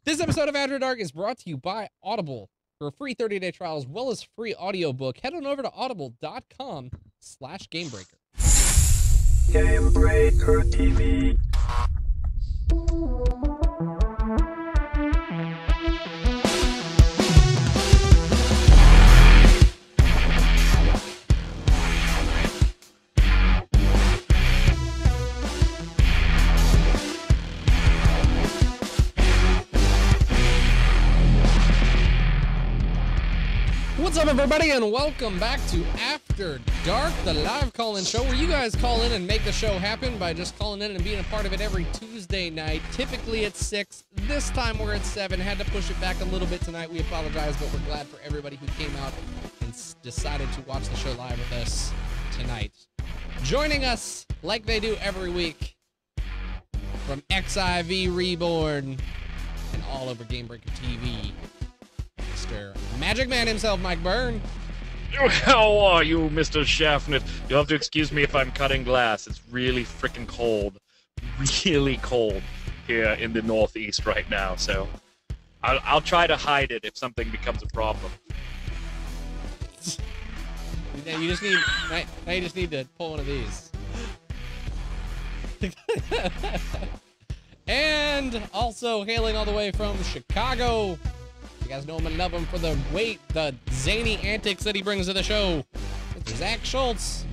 This episode of After Dark is brought to you by Audible. For a free 30-day trial as well as free audiobook, head on over to audible.com/GameBreaker. GameBreaker TV. What's up, everybody, and welcome back to After Dark, the live call-in show where you guys call in and make the show happen by just calling in and being a part of it every Tuesday night. Typically at 6. This time we're at 7. Had to push it back a little bit tonight. We apologize, but we're glad for everybody who came out and decided to watch the show live with us tonight. Joining us, like they do every week, from XIV Reborn and all over GameBreaker TV, Mr. Magic Man himself, Mike Byrne. How are you, Mr. Shaftnet? You'll have to excuse me if I'm cutting glass. It's really freaking cold. Really cold here in the Northeast right now, so I'll try to hide it if something becomes a problem. Now you just need to pull one of these. And also hailing all the way from Chicago, you guys know him and love him for the zany antics that he brings to the show. It's Zach Schultz.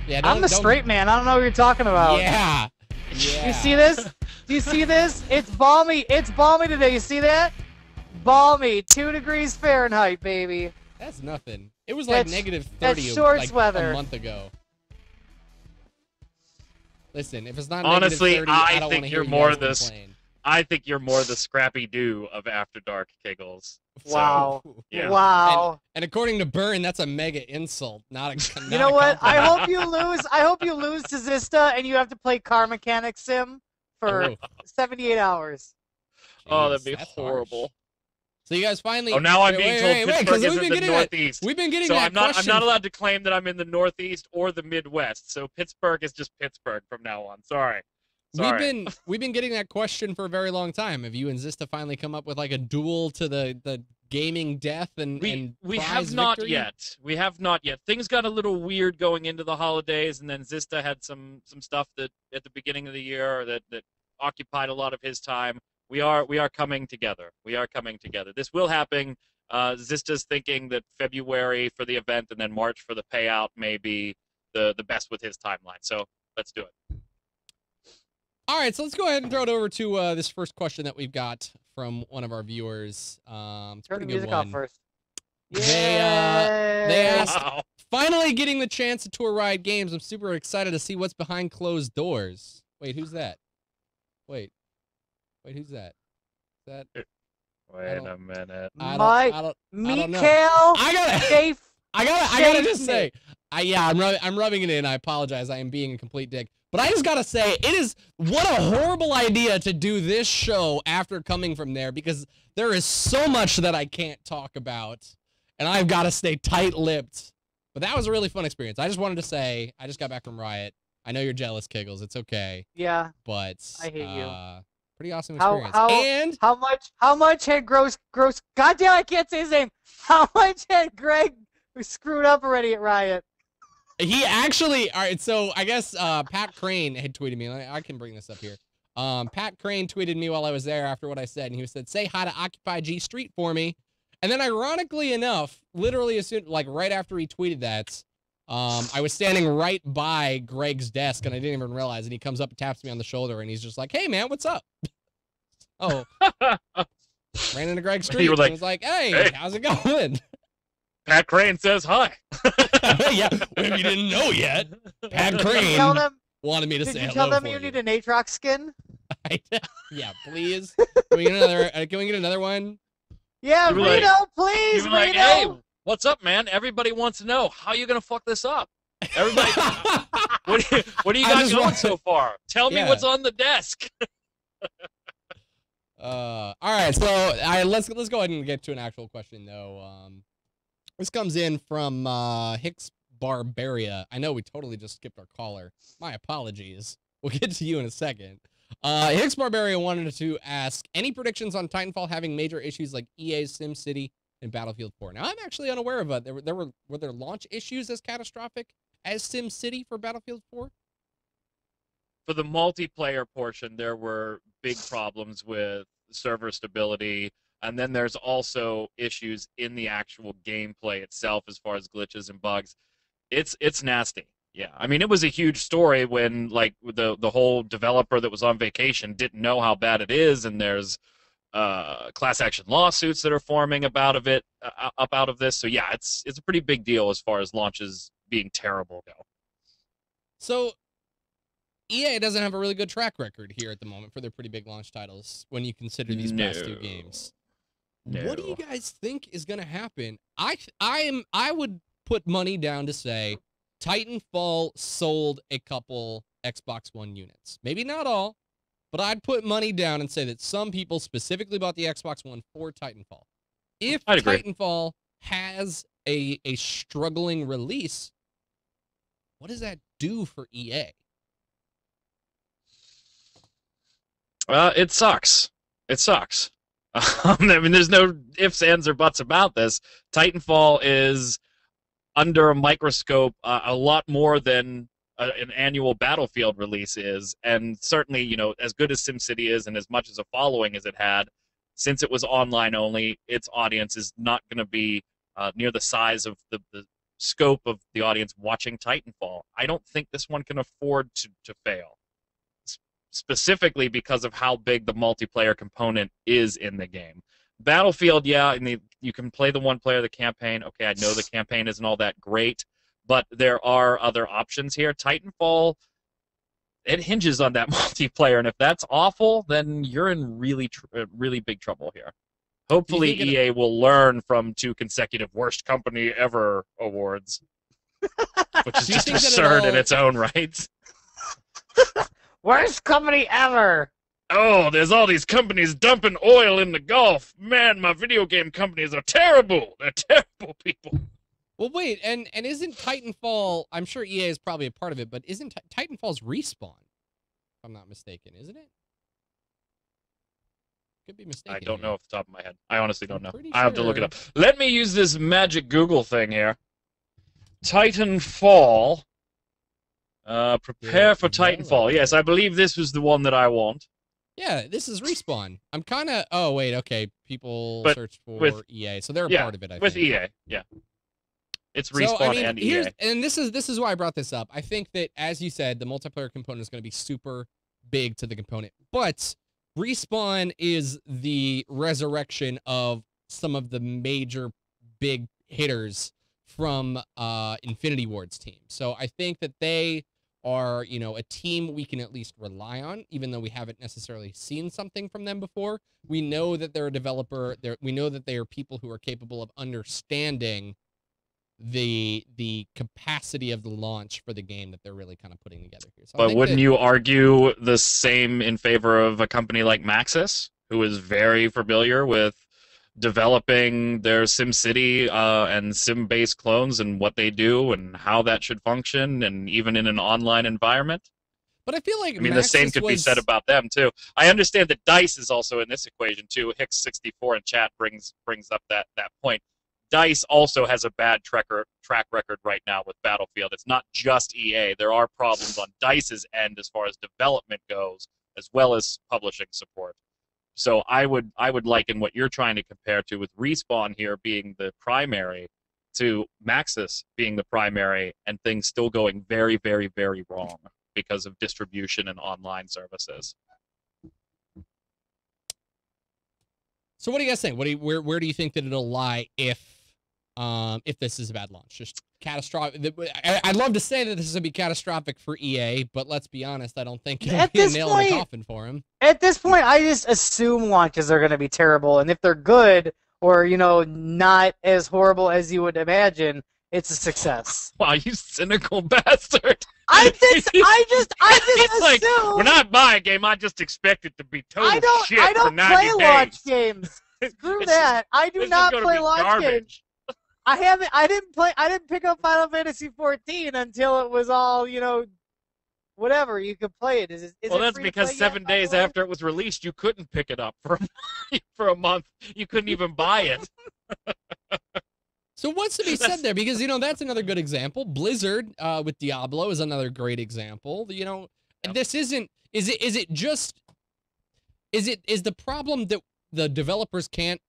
Yeah, I'm the straight man. I don't know what you're talking about. Yeah. You see this? Do you see this? It's balmy. It's balmy today. You see that? Balmy. 2 degrees Fahrenheit, baby. That's nothing. It was like negative 30 shorts like weather. A month ago. Listen, if it's not honestly, negative 30, I don't think want to you're hear more you this. complain. I think you're more the Scrappy Doo of After Dark Kiggles. Wow. So, yeah. Wow. And according to Byrne, that's a mega insult, not a. Not You know a what? I compliment. hope you lose. I hope you lose to Zista and you have to play Car Mechanic Sim for Oh. 78 hours. Oh, that'd be Jeez, that's horrible. harsh. So you guys finally. Oh, now I'm being told wait, 'cause Pittsburgh is we've in been the getting Northeast. We've been getting So that I'm not question. allowed to claim that I'm in the Northeast or the Midwest. So Pittsburgh is just Pittsburgh from now on. Sorry. We've been getting that question for a very long time. Have you and Zista finally come up with like a duel to the gaming death and we prize have not victory? yet. We have not yet. Things got a little weird going into the holidays, and then Zista had some stuff that at the beginning of the year that occupied a lot of his time. We are coming together. We are coming together. This will happen. Zista's thinking that February for the event and then March for the payout may be the best with his timeline. So let's do it. All right, so let's go ahead and throw it over to this first question that we've got from one of our viewers. It's a Turn pretty the good music one. off first. They asked, Wow. finally getting the chance to tour Riot Games. I'm super excited to see what's behind closed doors. Wait, who's that? Wait, who's that? Is that? Wait a minute. I Mike, don't know. Mikael, I gotta Safe. I gotta just say, I'm rubbing it in. I apologize. I am being a complete dick. But I just gotta say, it is what a horrible idea to do this show after coming from there, because there is so much that I can't talk about, and I've got to stay tight-lipped. But that was a really fun experience. I just wanted to say, I just got back from Riot. I know you're jealous, Kiggles. It's okay. Yeah. But I hate you. pretty awesome experience. And How much had gross goddamn, I can't say his name. How much had Greg screwed up already at Riot? he actually, all right, so I guess Pat Crane had tweeted me. I can bring this up here. Pat Crane tweeted me while I was there after what I said, and he said, "Say hi to Occupy G Street for me." And then ironically enough, literally as soon, like right after he tweeted that, I was standing right by Greg's desk, and I didn't even realize, and he comes up and taps me on the shoulder, and he's just like, "Hey, man, what's up?" Oh. Ran into Greg Street, You were like, and was like, hey, how's it going? Pat Crane says hi. Yeah, well, if you didn't know yet, Pat Crane Tell them, wanted me to did say you hello tell them for you need an Aatrox skin? Yeah, please. Can we get another? Can we get another one? Yeah, You were like- Reno, please, You were like, Reno. hey, what's up, man? Everybody wants to know, how you going to fuck this up? Everybody, what do you I got just going want- so far? Tell me Yeah. what's on the desk. All right, so let's go ahead and get to an actual question though. This comes in from Hicks Barbaria. I know we totally just skipped our caller. My apologies. We'll get to you in a second. Hicks Barbarian wanted to ask, any predictions on Titanfall having major issues like EA's SimCity and Battlefield 4? Now, I'm actually unaware of it. Were there launch issues as catastrophic as SimCity for Battlefield 4? For the multiplayer portion, there were big problems with server stability, and then there's also issues in the actual gameplay itself as far as glitches and bugs. It's nasty. Yeah, I mean, it was a huge story when like the whole developer that was on vacation didn't know how bad it is, and there's class action lawsuits that are forming up out of this. So yeah, it's a pretty big deal as far as launches being terrible go. So EA doesn't have a really good track record here at the moment for their pretty big launch titles when you consider these past two games. No. What do you guys think is going to happen? I would put money down to say Titanfall sold a couple Xbox One units. Maybe not all, but I'd put money down and say that some people specifically bought the Xbox One for Titanfall. If Titanfall has a struggling release, what does that do for EA? It sucks. It sucks. I mean, there's no ifs, ands, or buts about this. Titanfall is under a microscope a lot more than an annual Battlefield release is, and certainly, you know, as good as SimCity is and as much as a following as it had, since it was online only, its audience is not going to be near the size of the scope of the audience watching Titanfall. I don't think this one can afford to fail, specifically because of how big the multiplayer component is in the game. Battlefield, yeah, and you can play the one player, the campaign. Okay, I know the campaign isn't all that great, but there are other options here. Titanfall, it hinges on that multiplayer, and if that's awful, then you're in really big trouble here. Hopefully EA will learn from 2 consecutive Worst Company Ever awards, which is just absurd in its own right. Worst company ever! Oh, there's all these companies dumping oil in the Gulf. Man, my video game companies are terrible. They're terrible people. Well, wait, and isn't Titanfall, I'm sure EA is probably a part of it, but isn't Titanfall's Respawn, if I'm not mistaken, isn't it? Could be mistaken. I don't know off the top of my head. I honestly don't know. Sure. I have to look it up. Let me use this magic Google thing here. Titanfall. Prepare for Titanfall. Yes, I believe this was the one that I want. Yeah, this is Respawn. I'm kind of... Oh, wait, okay. People search for EA, so they're a part of it, I think. With EA, yeah. It's Respawn and EA. And this is why I brought this up. I think that, as you said, the multiplayer component is going to be super big to the component. But Respawn is the resurrection of some of the major big hitters from Infinity Ward's team. So I think that they are, you know, a team we can at least rely on, even though we haven't necessarily seen something from them before. We know that they're a developer. We know that they are people who are capable of understanding the capacity of the launch for the game that they're really kind of putting together here. So but wouldn't you argue the same in favor of a company like Maxis, who is very familiar with developing their SimCity and sim-based clones and what they do and how that should function, and even in an online environment? But I feel like the same could be said about them too. I understand that DICE is also in this equation too. Hicks64 in chat brings up that point. DICE also has a bad track record right now with Battlefield. It's not just EA. There are problems on DICE's end as far as development goes, as well as publishing support. So I would liken what you're trying to compare to with Respawn here being the primary to Maxis being the primary, and things still going very, very, very wrong because of distribution and online services. So what do you guys think? Where do you think that it'll lie if this is a bad launch? Just catastrophic. I'd love to say that this is going to be catastrophic for EA, but let's be honest, I don't think it'll be a nail in the coffin for him. At this point, I just assume launches are going to be terrible, and if they're good, or, you know, not as horrible as you would imagine, it's a success. Wow, you cynical bastard. I just assume. Like, when I buy a game, I just expect it to be total shit for 90 days. I don't play launch games. Screw that. I do not play launch games. I didn't pick up Final Fantasy 14 until it was all, you know, whatever. You can play it. Is well, it that's free to because play 7 yet, by the days way? after it was released, you couldn't pick it up for a month. You couldn't even buy it. So what's to be said there? Because, you know, that's another good example. Blizzard with Diablo is another great example. You know, Yep. this isn't, is the problem that the developers can't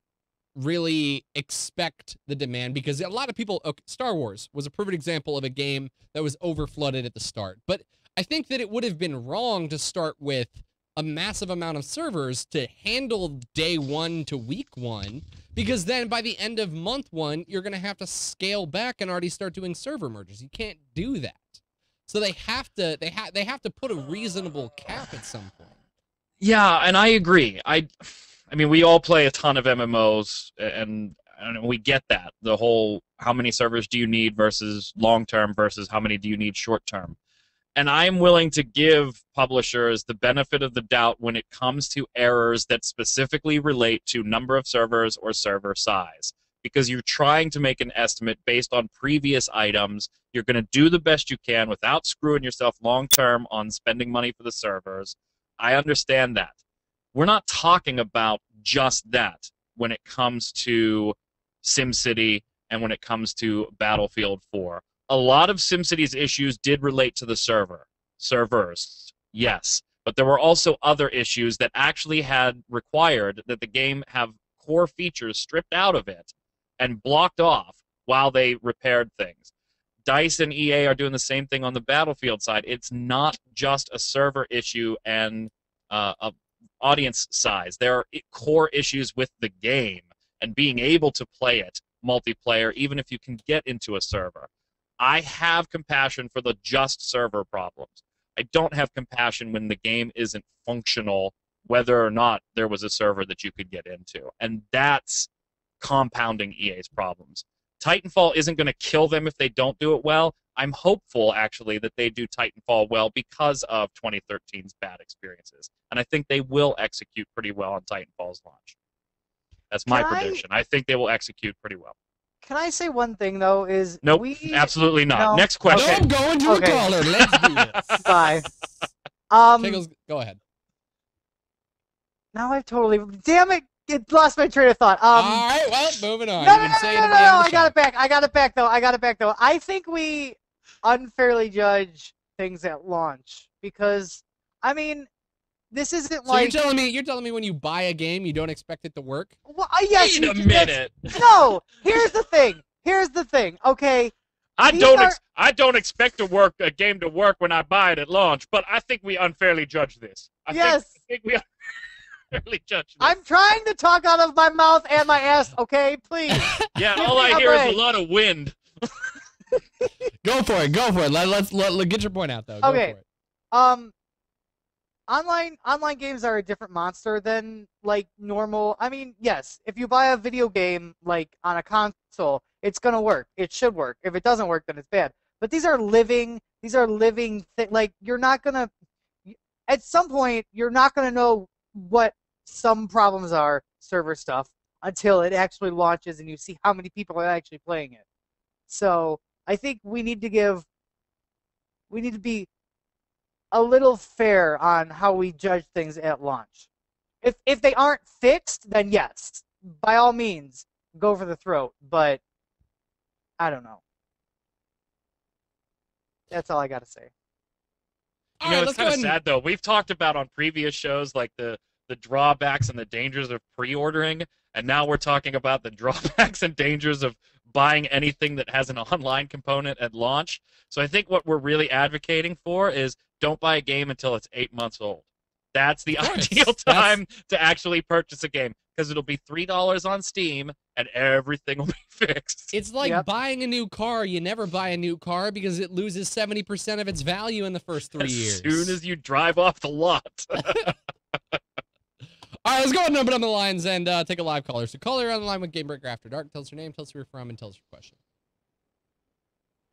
really expect the demand? Because a lot of people, okay, Star Wars was a perfect example of a game that was overflooded at the start. But I think that it would have been wrong to start with a massive amount of servers to handle day 1 to week 1, because then by the end of month 1, you're going to have to scale back and already start doing server merges. You can't do that. So they have to put a reasonable cap at some point. Yeah, and I agree. I mean, we all play a ton of MMOs, and we get that. The whole how many servers do you need versus long-term versus how many do you need short-term. And I'm willing to give publishers the benefit of the doubt when it comes to errors that specifically relate to number of servers or server size. Because you're trying to make an estimate based on previous items. You're going to do the best you can without screwing yourself long-term on spending money for the servers. I understand that. We're not talking about just that when it comes to SimCity and when it comes to Battlefield 4. A lot of SimCity's issues did relate to the servers, yes. But there were also other issues that actually had required that the game have core features stripped out of it and blocked off while they repaired things. DICE and EA are doing the same thing on the Battlefield side. It's not just a server issue and a audience size. There are core issues with the game and being able to play it multiplayer, even if you can get into a server. I have compassion for the just server problems. I don't have compassion when the game isn't functional, whether or not there was a server that you could get into. And that's compounding EA's problems. Titanfall isn't going to kill them if they don't do it well. I'm hopeful, actually, that they do Titanfall well because of 2013's bad experiences. And I think they will execute pretty well on Titanfall's launch. That's my prediction. I think they will execute pretty well. Can I say one thing, though? Is Nope, absolutely not. No. Next question. No, I'm going to a caller. Let's do this. Bye. Pickles, go ahead. Now I've totally... Damn it! It lost my train of thought. All right, well, moving on. No, I got it back. I got it back, though. I think we unfairly judge things at launch because, I mean, this isn't so like... you're telling me when you buy a game, you don't expect it to work? Well, yes, Wait a minute. No, here's the thing. Okay. I don't expect a game to work when I buy it at launch, but I think we unfairly judge this. I think we unfairly judge this. I'm trying to talk out of my mouth and my ass, okay? Please. Yeah, all I hear is a lot of wind. Go for it. Let's get your point out, though. Okay. Go for it. Online games are a different monster than like normal. I mean, yes, if you buy a video game like on a console, it's gonna work. It should work. If it doesn't work, then it's bad. But these are living like you're not gonna at some point you're not gonna know what some problems are, server stuff, until it actually launches and you see how many people are actually playing it. So I think we need to be a little fair on how we judge things at launch. If they aren't fixed, then yes, by all means, go for the throat. But I don't know. That's all I got to say. You know, it's kind of sad, though. We've talked about on previous shows, like, the drawbacks and the dangers of pre-ordering, and now we're talking about the drawbacks and dangers of buying anything that has an online component at launch. So I think what we're really advocating for is don't buy a game until it's 8 months old. That's the ideal time to actually purchase a game, because it'll be $3 on Steam and everything will be fixed. It's like buying a new car. You never buy a new car because it loses 70% of its value in the first 3 years. As soon as you drive off the lot. All right, let's go ahead and open up the lines and take a live caller. So caller on the line with GameBreaker After Dark. Tell us your name, tell us where you're from, and tell us your question.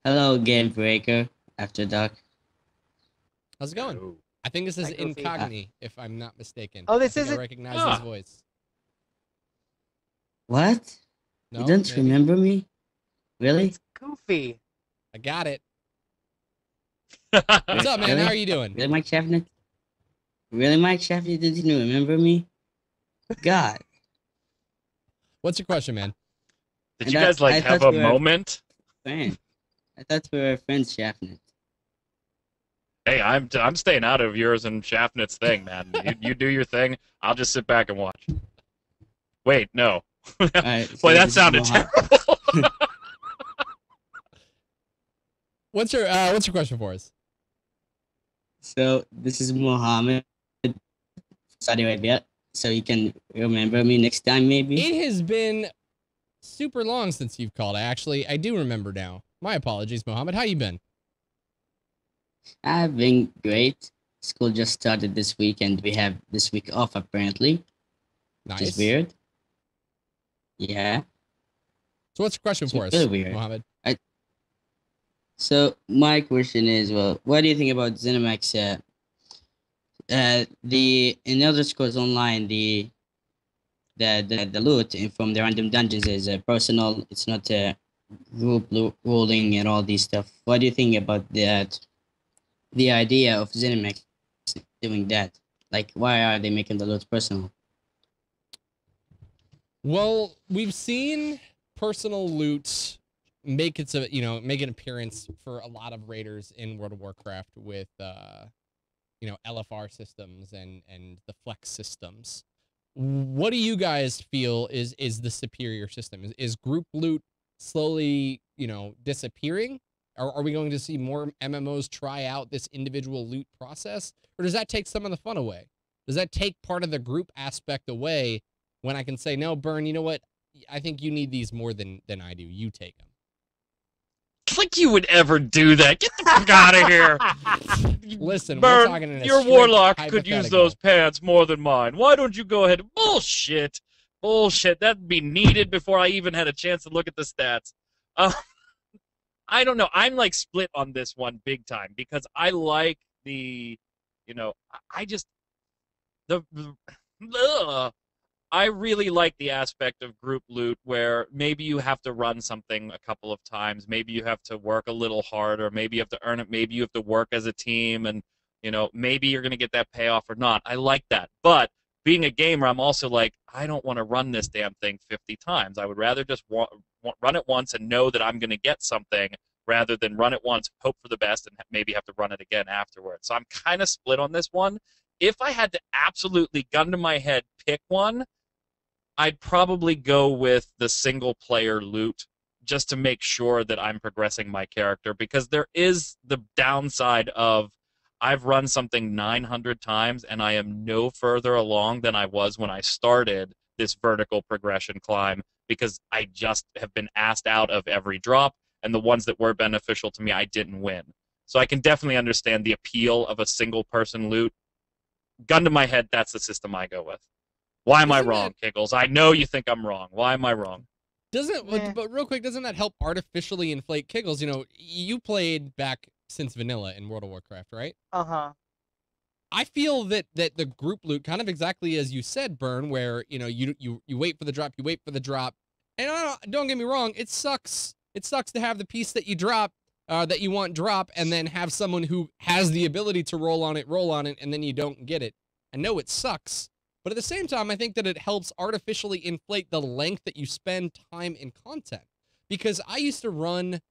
Hello, GameBreaker After Dark. How's it going? Hello. I think this is Incogni, if I'm not mistaken. Oh, this isn't. isn't. I recognize his voice. What? No, you don't remember me? Really? It's Goofy. I got it. What's up, man? Really? How are you doing? Really, Mike Schaffner? Really, Mike Schaffner? Didn't you remember me? God. What's your question, man? Did And you I- guys like I have thought a we were- moment? Friend. I thought we were friends, Schaffner. Hey, I'm staying out of yours and Shaftnet's thing, man. You do your thing. I'll just sit back and watch. Wait, no. Alright, so Boy, that this is sounded Mohammed. terrible. What's your question for us? So this is Mohammed, Saudi Arabia. So you can remember me next time, maybe. It has been super long since you've called. I do remember now. My apologies, Mohammed. How you been? I've been great. School just started this week, and we have this week off apparently, which Nice. is weird. Yeah. So what's your question for us, Really weird. Mohammed? So my question is, well, what do you think about ZeniMax? The in Elder Scrolls Online, the loot from the random dungeons is personal. It's not group ruling and all these stuff. What do you think about that? The idea of ZeniMax doing that? Like, why are they making the loot personal? Well, we've seen personal loot make make an appearance for a lot of raiders in World of Warcraft with LFR systems and the flex systems. What do you guys feel is the superior system? Is group loot slowly, disappearing? Are we going to see more MMOs try out this individual loot process? Or does that take some of the fun away? Does that take part of the group aspect away when I can say, no, Burn, you know what? I think you need these more than I do. You take them. Like you would ever do that. Get the fuck out of here. Listen, Burn, we're talking in a your straight warlock could use hypothetical. those pants more than mine. Why don't you go ahead? Bullshit. Bullshit. That'd be needed before I even had a chance to look at the stats. I don't know. I'm like split on this one big time because I like the, I really like the aspect of group loot where maybe you have to run something a couple of times, maybe you have to work a little harder, maybe you have to earn it, maybe you have to work as a team, and maybe you're going to get that payoff or not. I like that. But being a gamer, I'm also like, I don't want to run this damn thing 50 times. I would rather just run it once and know that I'm going to get something rather than run it once, hope for the best, and maybe have to run it again afterwards. So I'm kind of split on this one. If I had to absolutely, gun to my head, pick one, I'd probably go with the single-player loot just to make sure that I'm progressing my character, because there is the downside of I've run something 900 times and I am no further along than I was when I started this vertical progression climb because I just have been asked out of every drop, and the ones that were beneficial to me I didn't win. So I can definitely understand the appeal of a single-person loot. Gun to my head, that's the system I go with. Why am I wrong, Kiggles? I know you think I'm wrong. Why am I wrong? But real quick, doesn't that help artificially inflate Kiggles? You played back since vanilla in World of Warcraft, right? Uh-huh. I feel that the group loot, kind of exactly as you said, Burn, where you wait for the drop, and don't get me wrong, it sucks. It sucks to have the piece that you drop, that you want drop, and then have someone who has the ability to roll on it, and then you don't get it. I know it sucks. But at the same time, I think that it helps artificially inflate the length that you spend time in content. Because I used to run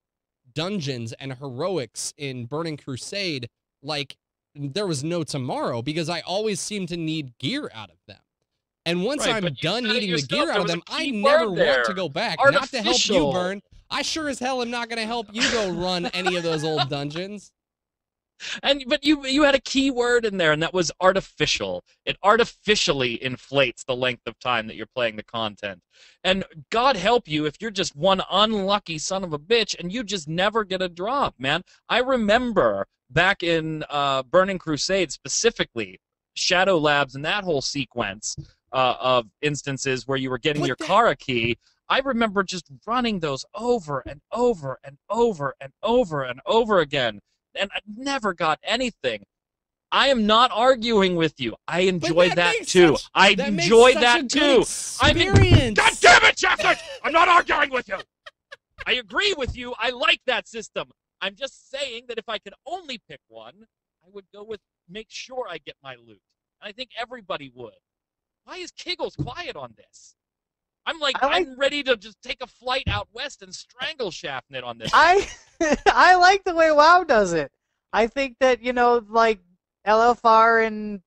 dungeons and heroics in Burning Crusade like there was no tomorrow because I always seemed to need gear out of them. And once I'm done needing the gear out of them, I never want to go back. Not to help you, Burn. I sure as hell am not going to help you go run any of those old dungeons. But you had a key word in there, and that was artificial. It artificially inflates the length of time that you're playing the content. And God help you if you're just one unlucky son of a bitch and you just never get a drop, man. I remember back in Burning Crusade specifically, Shadow Labs and that whole sequence of instances where you were getting your Kara key. I remember just running those over and over and over and over and over again. And I never got anything. I am not arguing with you. I enjoy that too. I enjoy that too. God damn it, Jeffrey! I'm not arguing with you. I agree with you. I like that system. I'm just saying that if I could only pick one, I would go with make sure I get my loot. And I think everybody would. Why is Kiggles quiet on this? I'm ready to just take a flight out west and strangle Shaftnet on this. I like the way WoW does it. I think that, you know, like LFR and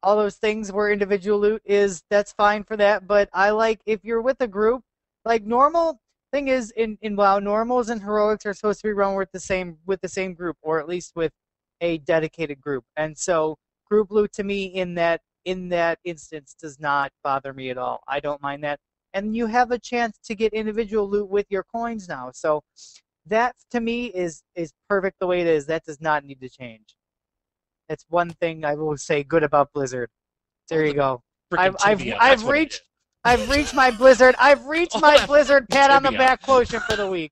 all those things where individual loot that's fine for that, but I like if you're with a group, like normal thing is in WoW, normals and heroics are supposed to be run with the same group, or at least with a dedicated group. And so group loot to me in that instance does not bother me at all. I don't mind that. And you have a chance to get individual loot with your coins now. So that to me is perfect the way it is. That does not need to change. That's one thing I will say good about Blizzard. There you go. I've reached my Blizzard. I've reached my Blizzard pat on the back quotient for the week.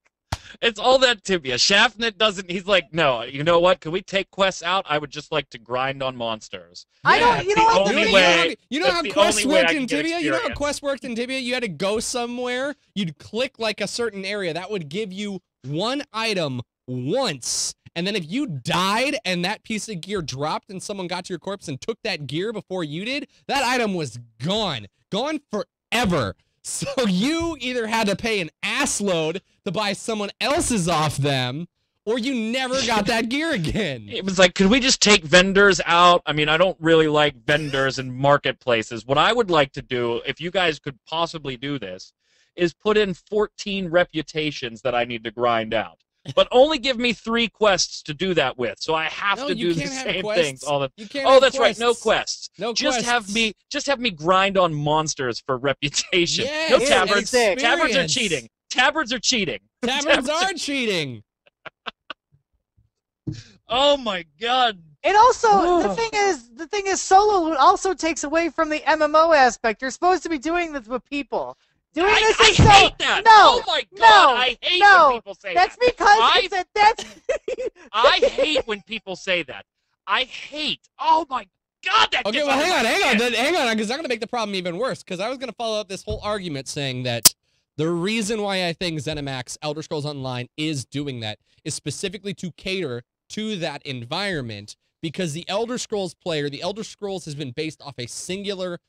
It's all that tibia. Shaftnet doesn't. He's like, no. You know what? Can we take quests out? I would just like to grind on monsters. I don't. You know what? You know how quests worked in Tibia? You know how quests worked in Tibia? You had to go somewhere. You'd click like a certain area. That would give you one item once. And then if you died and that piece of gear dropped and someone got to your corpse and took that gear before you did, that item was gone. Gone forever. So you either had to pay an ass load to buy someone else's off them, or you never got that gear again. It was like, could we just take vendors out? I mean, I don't really like vendors and marketplaces. What I would like to do, if you guys could possibly do this, is put in 14 reputations that I need to grind out. But only give me 3 quests to do that with, so I have to do the same things all the. Oh, that's right, no quests. No just quests. have me grind on monsters for reputation. Yes, no tabards. experience. Tabards are cheating. Tabards are cheating. Tabards are cheating. Oh my god. And also, the thing is, solo loot also takes away from the MMO aspect. You're supposed to be doing this with people. I hate that. No, oh my god, I hate when people say that's that. Because that's. I hate when people say that. I hate. Oh my god, that. Okay, well, hang on, because I'm gonna make the problem even worse. Because I was gonna follow up this whole argument saying that the reason why I think ZeniMax Elder Scrolls Online is doing that is specifically to cater to that environment, because the Elder Scrolls has been based off a singular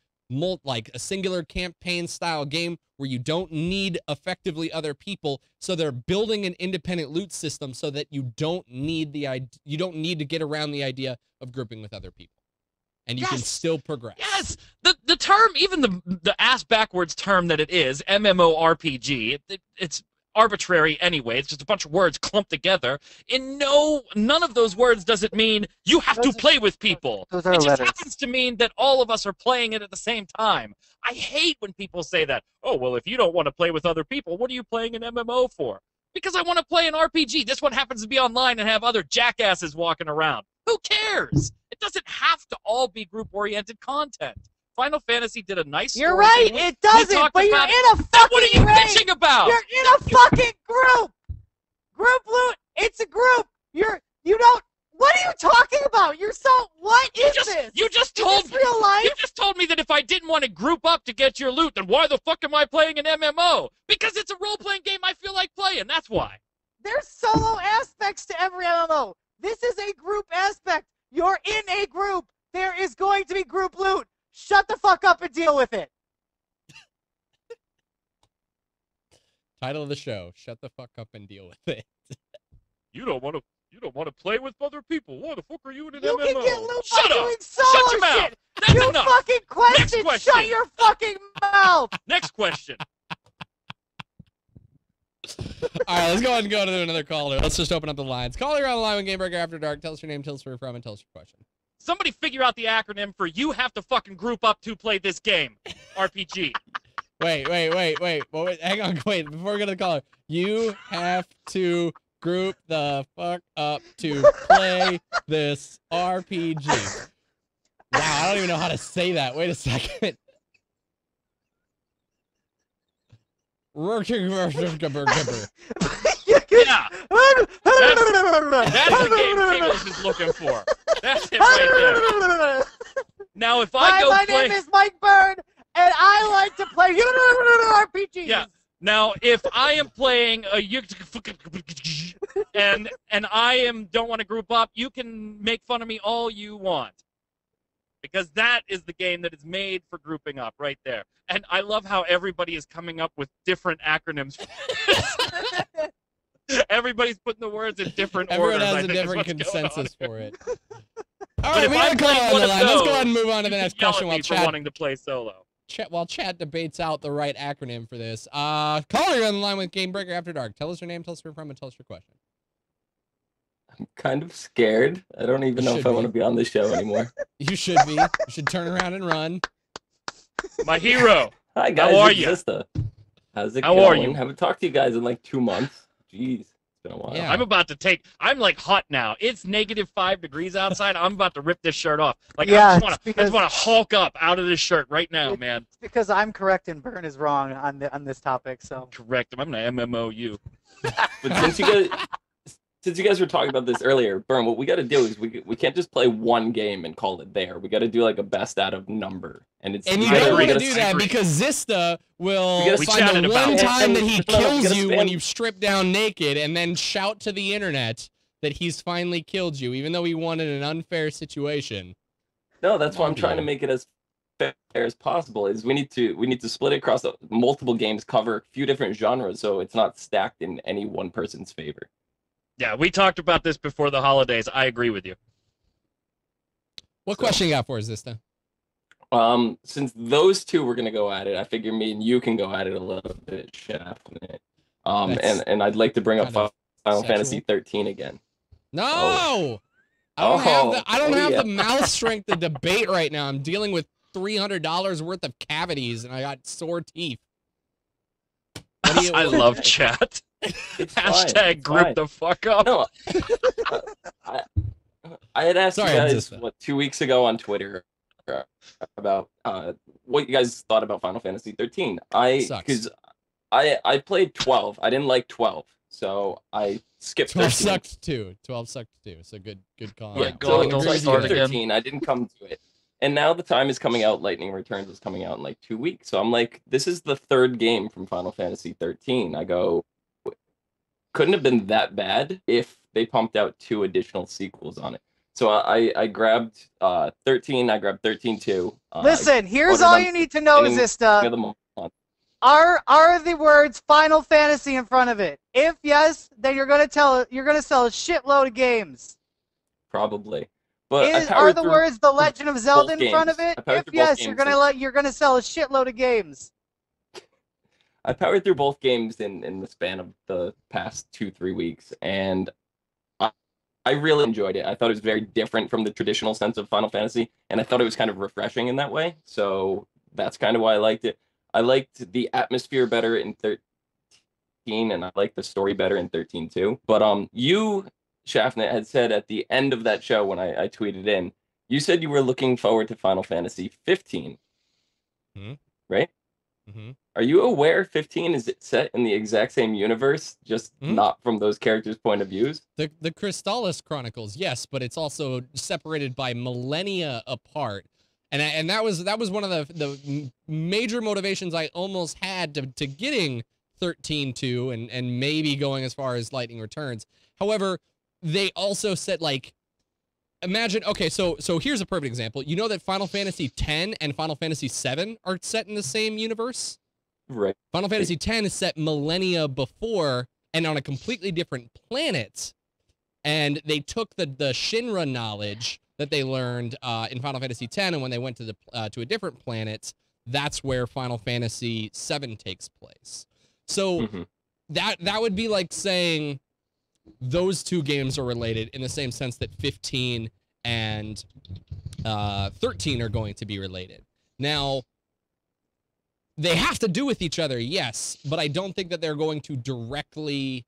campaign style game where you don't need effectively other people, so they're building an independent loot system so that you don't need to get around the idea of grouping with other people, and you can still progress. Yes, the term, even the ass backwards term that it is, MMORPG, it's arbitrary anyway. It's just a bunch of words clumped together. None of those words does it mean you have to play with people. Those are it just letters. happens to mean that all of us are playing it at the same time. I hate when people say that. Oh, well, if you don't want to play with other people, what are you playing an MMO for? Because I want to play an RPG. This one happens to be online and have other jackasses walking around. Who cares? It doesn't have to all be group-oriented content. Final Fantasy did a nice You're right, it doesn't, but you're in a fucking What are you bitching about? You're in a fucking group! Group loot, it's a group! What are you talking about? What is this? You just told Is this real life? You just told me that if I didn't want to group up to get your loot, then why the fuck am I playing an MMO? Because it's a role-playing game I feel like playing, that's why. There's solo aspects to every MMO. This is a group aspect. You're in a group. There is going to be group loot. Shut the fuck up and deal with it. Title of the show: Shut the fuck up and deal with it. You don't want to play with other people. Why the fuck are you in an You MMO? can get loot Shut by up! doing solo Shut your mouth! shit. That's You enough! fucking question. Next question. Shut your fucking mouth. Next question. All right, let's go ahead and go to another caller. Let's just open up the lines. Caller, you're on the line with GameBreaker After Dark. Tell us your name, tell us where you're from, and tell us your question. Somebody figure out the acronym for you have to fucking group up to play this game. RPG. Wait. Well, hang on, wait. Before we go to the caller, you have to group the fuck up to play this RPG. Wow, I don't even know how to say that. Wait a second. Yeah. That's the game Kiggles is looking for. That's it right there. Now, if I Hi, go my play... name is Mike Byrne, and I like to play RPGs. Yeah. Now, if I am playing a and don't want to group up, you can make fun of me all you want. Because that is the game that is made for grouping up right there. And I love how everybody is coming up with different acronyms. Everybody's putting the words in different Everyone orders. has I a think is different what's going on consensus here. for it. But All right, if we got I'm a caller playing on one the of line. Let's go ahead and those, move on to the you next can yell question at while me for chat. wanting to play solo. While chat debates out the right acronym for this. Caller, you're on the line with GameBreaker After Dark. Tell us your name, tell us where you're from, and tell us your question. I'm kind of scared. I don't even You know if should I be. want to be on this show anymore. You should be. You should turn around and run. My hero. Hi guys, How are it's you? Zista. How's it How going? are you? Haven't talked to you guys in like 2 months. Jeez, it's been a while. Yeah. I'm like hot now. It's -5 degrees outside. I'm about to rip this shirt off. Like Yeah, I just because- want to hulk up out of this shirt right now, man. It's because I'm correct and Burn is wrong on this topic. So Correct. I'm gonna MMO you. But since you guys were talking about this earlier, Burn, what we got to do is we can't just play one game and call it there. We got to do like a best out of number, and it's And you I don't agree. want to I do that agree. because Zista will We gotta- We find the chatted about one it. time that he No, we kills gotta you when spam- you strip down naked and then shout to the internet that he's finally killed you, even though he won in an unfair situation. No, that's why I'm Come on, trying to dude. make it as fair as possible. Is we need to split it across multiple games, cover a few different genres, so it's not stacked in any one person's favor. Yeah, we talked about this before the holidays. I agree with you. What question you got for us, Zista? Since those two were gonna go at it, I figure me and you can go at it a little bit, Chef. That's And I'd like to bring up kind of Final sexual. Fantasy 13 again. No! I don't have the mouth strength to debate right now. I'm dealing with $300 worth of cavities and I got sore teeth. What do you- I love chat. It's fine, Hashtag it's group fine. the fuck up. No, I had asked Sorry, you I'm guys just- 2 weeks ago on Twitter about what you guys thought about Final Fantasy 13. Sucks. Because I played 12. I didn't like 12, so I skipped 12 13. sucked too. 12 sucked too. So good call. Yeah, out. God, I don't agree with start you. again. 13. I didn't come to it. And now the time is coming out. Lightning Returns is coming out in like 2 weeks. So I'm like, this is the third game from Final Fantasy 13. I go, couldn't have been that bad if they pumped out 2 additional sequels on it. So I grabbed 13. I grabbed 13-2. listen, here's ordered all them you need to know, beginning Zista. of the month. Are the words Final Fantasy in front of it? If yes, then you're gonna sell a shitload of games. Probably. But I Are powered the frugh words The Legend of Zelda in front of games. it? I powered If through both yes, games you're gonna sell a shitload of games. I powered through both games in the span of the past 2-3 weeks, and I really enjoyed it. I thought it was very different from the traditional sense of Final Fantasy, and I thought it was kind of refreshing in that way. So that's kind of why I liked it. I liked the atmosphere better in 13, and I liked the story better in 13 too. But you, Shaftnet, had said at the end of that show when I tweeted in, you said you were looking forward to Final Fantasy 15, right? Mm-hmm. Are you aware 15 is set in the exact same universe, just Hmm? not from those characters' point of views? The Crystallis Chronicles, yes, but it's also separated by millennia apart. And that was one of the major motivations I almost had to getting 13-2 and maybe going as far as Lightning Returns. However, they also said, like, imagine, okay, so here's a perfect example. You know that Final Fantasy X and Final Fantasy VII are set in the same universe? Right. Final Fantasy X is set millennia before and on a completely different planet. And they took the Shinra knowledge that they learned in Final Fantasy X, and when they went to a different planet, that's where Final Fantasy VII takes place. So Mm-hmm. that would be like saying those two games are related in the same sense that 15 and 13 are going to be related. Now, they have to do with each other, yes, but I don't think that they're going to directly,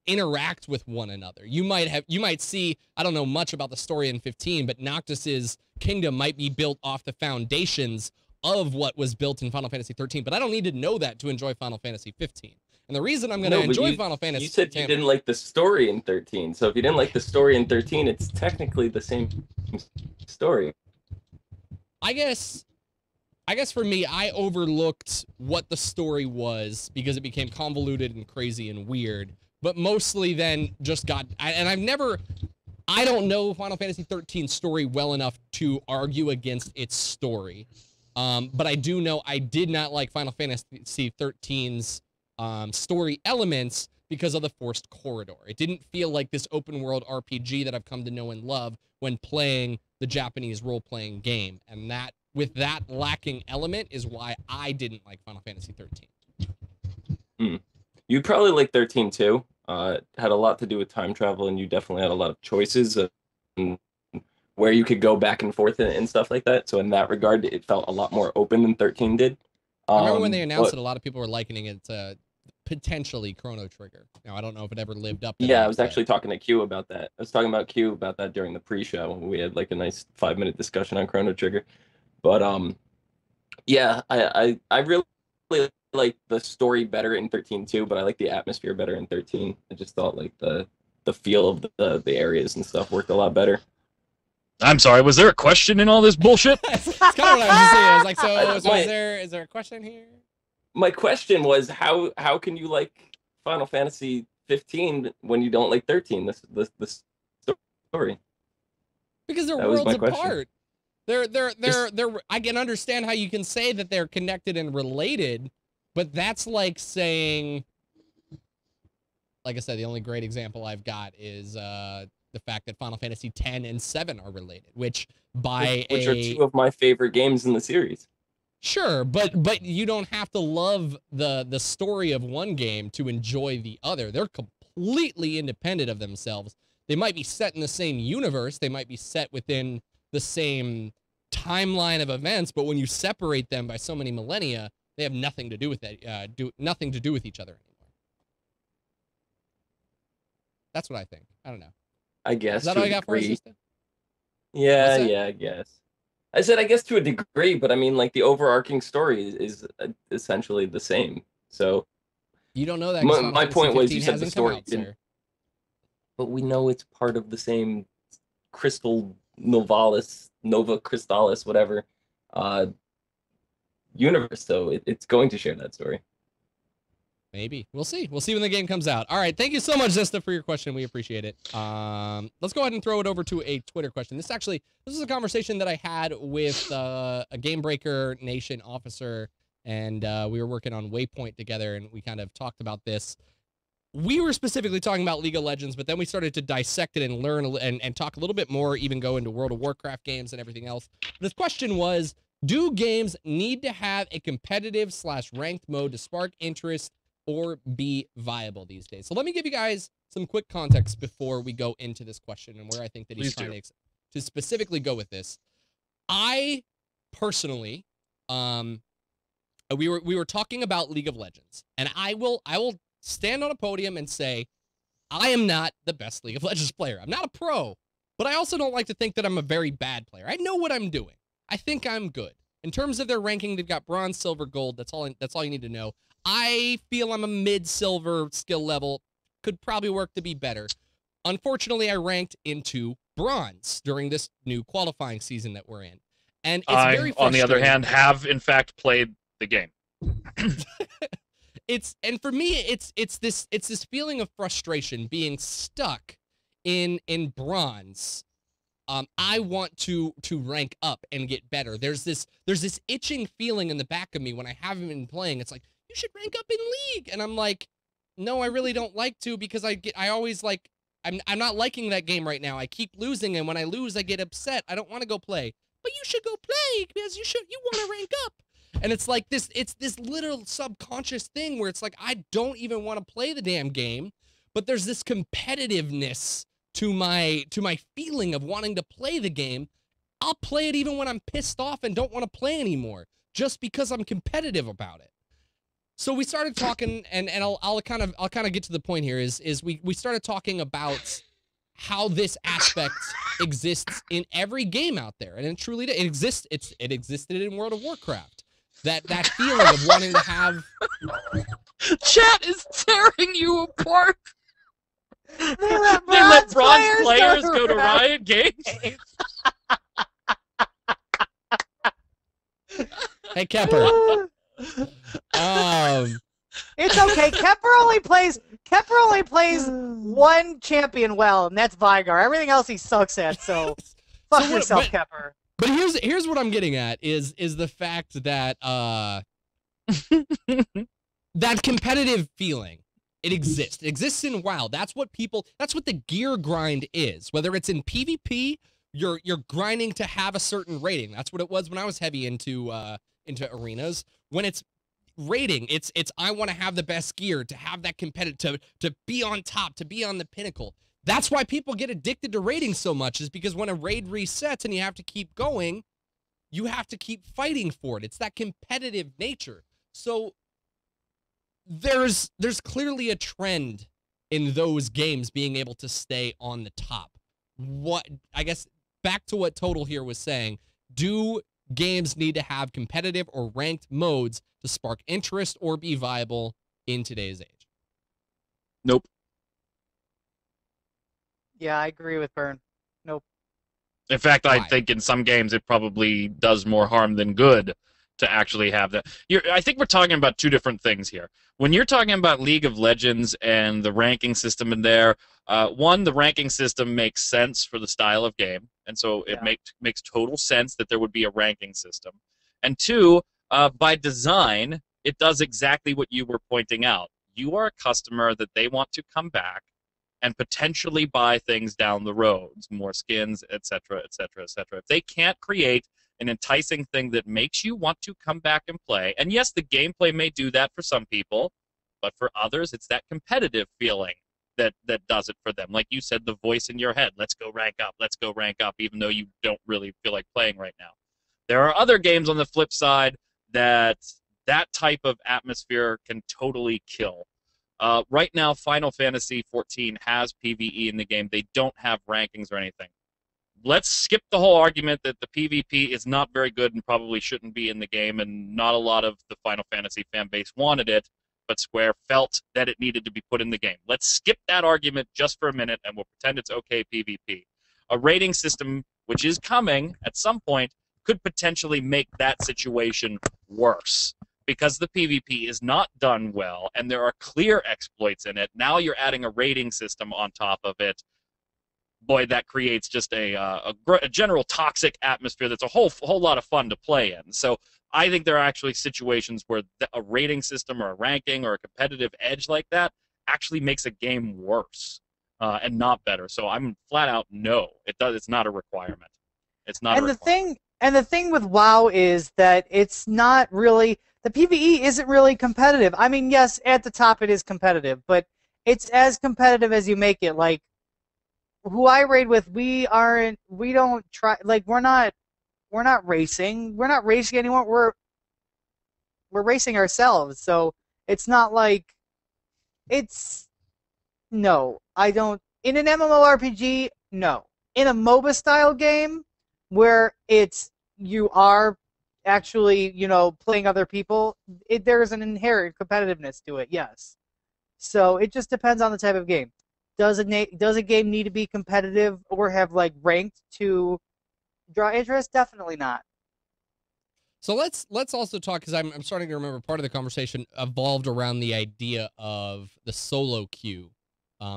interact with one another. You might see, I don't know much about the story in 15, but Noctis's kingdom might be built off the foundations of what was built in Final Fantasy 13, but I don't need to know that to enjoy Final Fantasy 15. And the reason I'm going to enjoy Final Fantasy... You said you didn't like the story in 13, so if you didn't like the story in 13, it's technically the same story. I guess I guess for me, I overlooked what the story was because it became convoluted and crazy and weird. But mostly then just got, and I don't know Final Fantasy 13's story well enough to argue against its story. But I do know I did not like Final Fantasy 13's story elements because of the forced corridor. It didn't feel like this open world RPG that I've come to know and love when playing the Japanese role-playing game. And that, with that lacking element, is why I didn't like Final Fantasy 13. You probably like 13 too. Had a lot to do with time travel, and you definitely had a lot of choices of where you could go back and forth and stuff like that. So in that regard, it felt a lot more open than 13 did. I remember when they announced it, a lot of people were likening it to potentially Chrono Trigger. Now, I don't know if it ever lived up to that. Yeah, I was actually talking to Q about that. I was talking about Q about that during the pre-show. We had like a nice 5-minute discussion on Chrono Trigger. But yeah, I really like the story better in 13 too, but I like the atmosphere better in 13. I just thought like the feel of the areas and stuff worked a lot better. I'm sorry, was there a question in all this bullshit? That's kind of what I was just saying. I was like, so is there a question here? My question was how can you like Final Fantasy 15 when you don't like 13? This story. Because they're worlds apart. They're I can understand how you can say that they're connected and related, but that's like saying, like I said, the only great example I've got is the fact that Final Fantasy 10 and 7 are related, which are two of my favorite games in the series. Sure, but you don't have to love the story of one game to enjoy the other. They're completely independent of themselves. They might be set in the same universe, they might be set within the same timeline of events, but when you separate them by so many millennia, they have nothing to do with that. Nothing to do with each other anymore. That's what I think. I don't know. I guess. Is that all I got for you, sister? Yeah, I guess. I said I guess to a degree, but I mean like the overarching story is essentially the same. So you don't know that. My point was you said the story didn't. But we know it's part of the same Crystal Nova Crystallis, whatever, universe. So it's going to share that story. Maybe. We'll see. We'll see when the game comes out. All right. Thank you so much, Zista, for your question. We appreciate it. Let's go ahead and throw it over to a Twitter question. This is a conversation that I had with a GameBreaker Nation officer, and we were working on Waypoint together, and we kind of talked about this. We were specifically talking about League of Legends, but then we started to dissect it and learn and talk a little bit more, even go into World of Warcraft games and everything else. This question was, do games need to have a competitive/ranked mode to spark interest or be viable these days? So let me give you guys some quick context before we go into this question and where I think that he's trying to specifically go with this. I personally, we were talking about League of Legends, and I will stand on a podium and say, I am not the best League of Legends player. I'm not a pro, but I also don't like to think that I'm a very bad player. I know what I'm doing. I think I'm good. In terms of their ranking, they've got bronze, silver, gold. That's all you need to know. I feel I'm a mid-silver skill level. Could probably work to be better. Unfortunately, I ranked into bronze during this new qualifying season that we're in. And it's very frustrating. On the other hand, have in fact played the game. And for me, it's this feeling of frustration being stuck in bronze. I want to rank up and get better. There's this itching feeling in the back of me when I haven't been playing. It's like, you should rank up in League, and I'm like, no, I really don't like to, because I always like, I'm not liking that game right now. I keep losing, and when I lose, I get upset. I don't want to go play, but you should go play because you want to rank up. And it's like it's this little subconscious thing where it's like, I don't even want to play the damn game, but there's this competitiveness to my feeling of wanting to play the game. I'll play it even when I'm pissed off and don't want to play anymore, just because I'm competitive about it. So we started talking, and I'll kind of get to the point here. Is we started talking about how this aspect exists in every game out there, and it truly exists. It existed in World of Warcraft. That feeling of wanting to have. Chat is tearing you apart. They let bronze players go to Riot Games. Hey, Kepper. It's okay. Kepper only plays one champion well, and that's Vigar. Everything else he sucks at. So fuck yourself, Kepper. But here's what I'm getting at is the fact that that competitive feeling, it exists. It exists in WoW. That's what the gear grind is. Whether it's in PvP, you're grinding to have a certain rating. That's what it was when I was heavy into arenas. When it's rating, it's I want to have the best gear, to have that competitive, to be on top, to be on the pinnacle. That's why people get addicted to raiding so much, is because when a raid resets and you have to keep going, you have to keep fighting for it. It's that competitive nature. So there's clearly a trend in those games being able to stay on the top. What, I guess, back to what Total here was saying, do games need to have competitive or ranked modes to spark interest or be viable in today's age? Nope. Yeah, I agree with Byrne. Nope. In fact, I think in some games it probably does more harm than good to actually have that. I think we're talking about two different things here. When you're talking about League of Legends and the ranking system in there, one, the ranking system makes sense for the style of game, and so it makes total sense that there would be a ranking system. And two, by design, it does exactly what you were pointing out. You are a customer that they want to come back and potentially buy things down the road, more skins, etc., etc., etc. If they can't create an enticing thing that makes you want to come back and play, and yes, the gameplay may do that for some people, but for others, it's that competitive feeling that does it for them. Like you said, the voice in your head, let's go rank up, even though you don't really feel like playing right now. There are other games on the flip side that type of atmosphere can totally kill. Right now, Final Fantasy XIV has PvE in the game. They don't have rankings or anything. Let's skip the whole argument that the PvP is not very good and probably shouldn't be in the game, and not a lot of the Final Fantasy fan base wanted it, but Square felt that it needed to be put in the game. Let's skip that argument just for a minute, and we'll pretend it's okay PvP. A rating system, which is coming at some point, could potentially make that situation worse, because the PvP is not done well, and there are clear exploits in it. Now you're adding a rating system on top of it. Boy, that creates just a general toxic atmosphere that's a whole lot of fun to play in. So I think there are actually situations where a rating system or a ranking or a competitive edge like that actually makes a game worse and not better. So I'm flat out no. It's not a requirement. It's not. And the thing with WoW is that it's not really, the PvE isn't really competitive. I mean, yes, at the top it is competitive, but it's as competitive as you make it. Like, who I raid with, we don't try, like, we're not racing. We're not racing anyone. We're racing ourselves. So it's not like, no, I don't, in an MMORPG, no. In a MOBA style game, where you are actually, playing other people, there's an inherent competitiveness to it, yes. So it just depends on the type of game. Does a game need to be competitive or have ranked to draw interest? Definitely not. So let's also talk, because I'm starting to remember part of the conversation evolved around the idea of the solo queue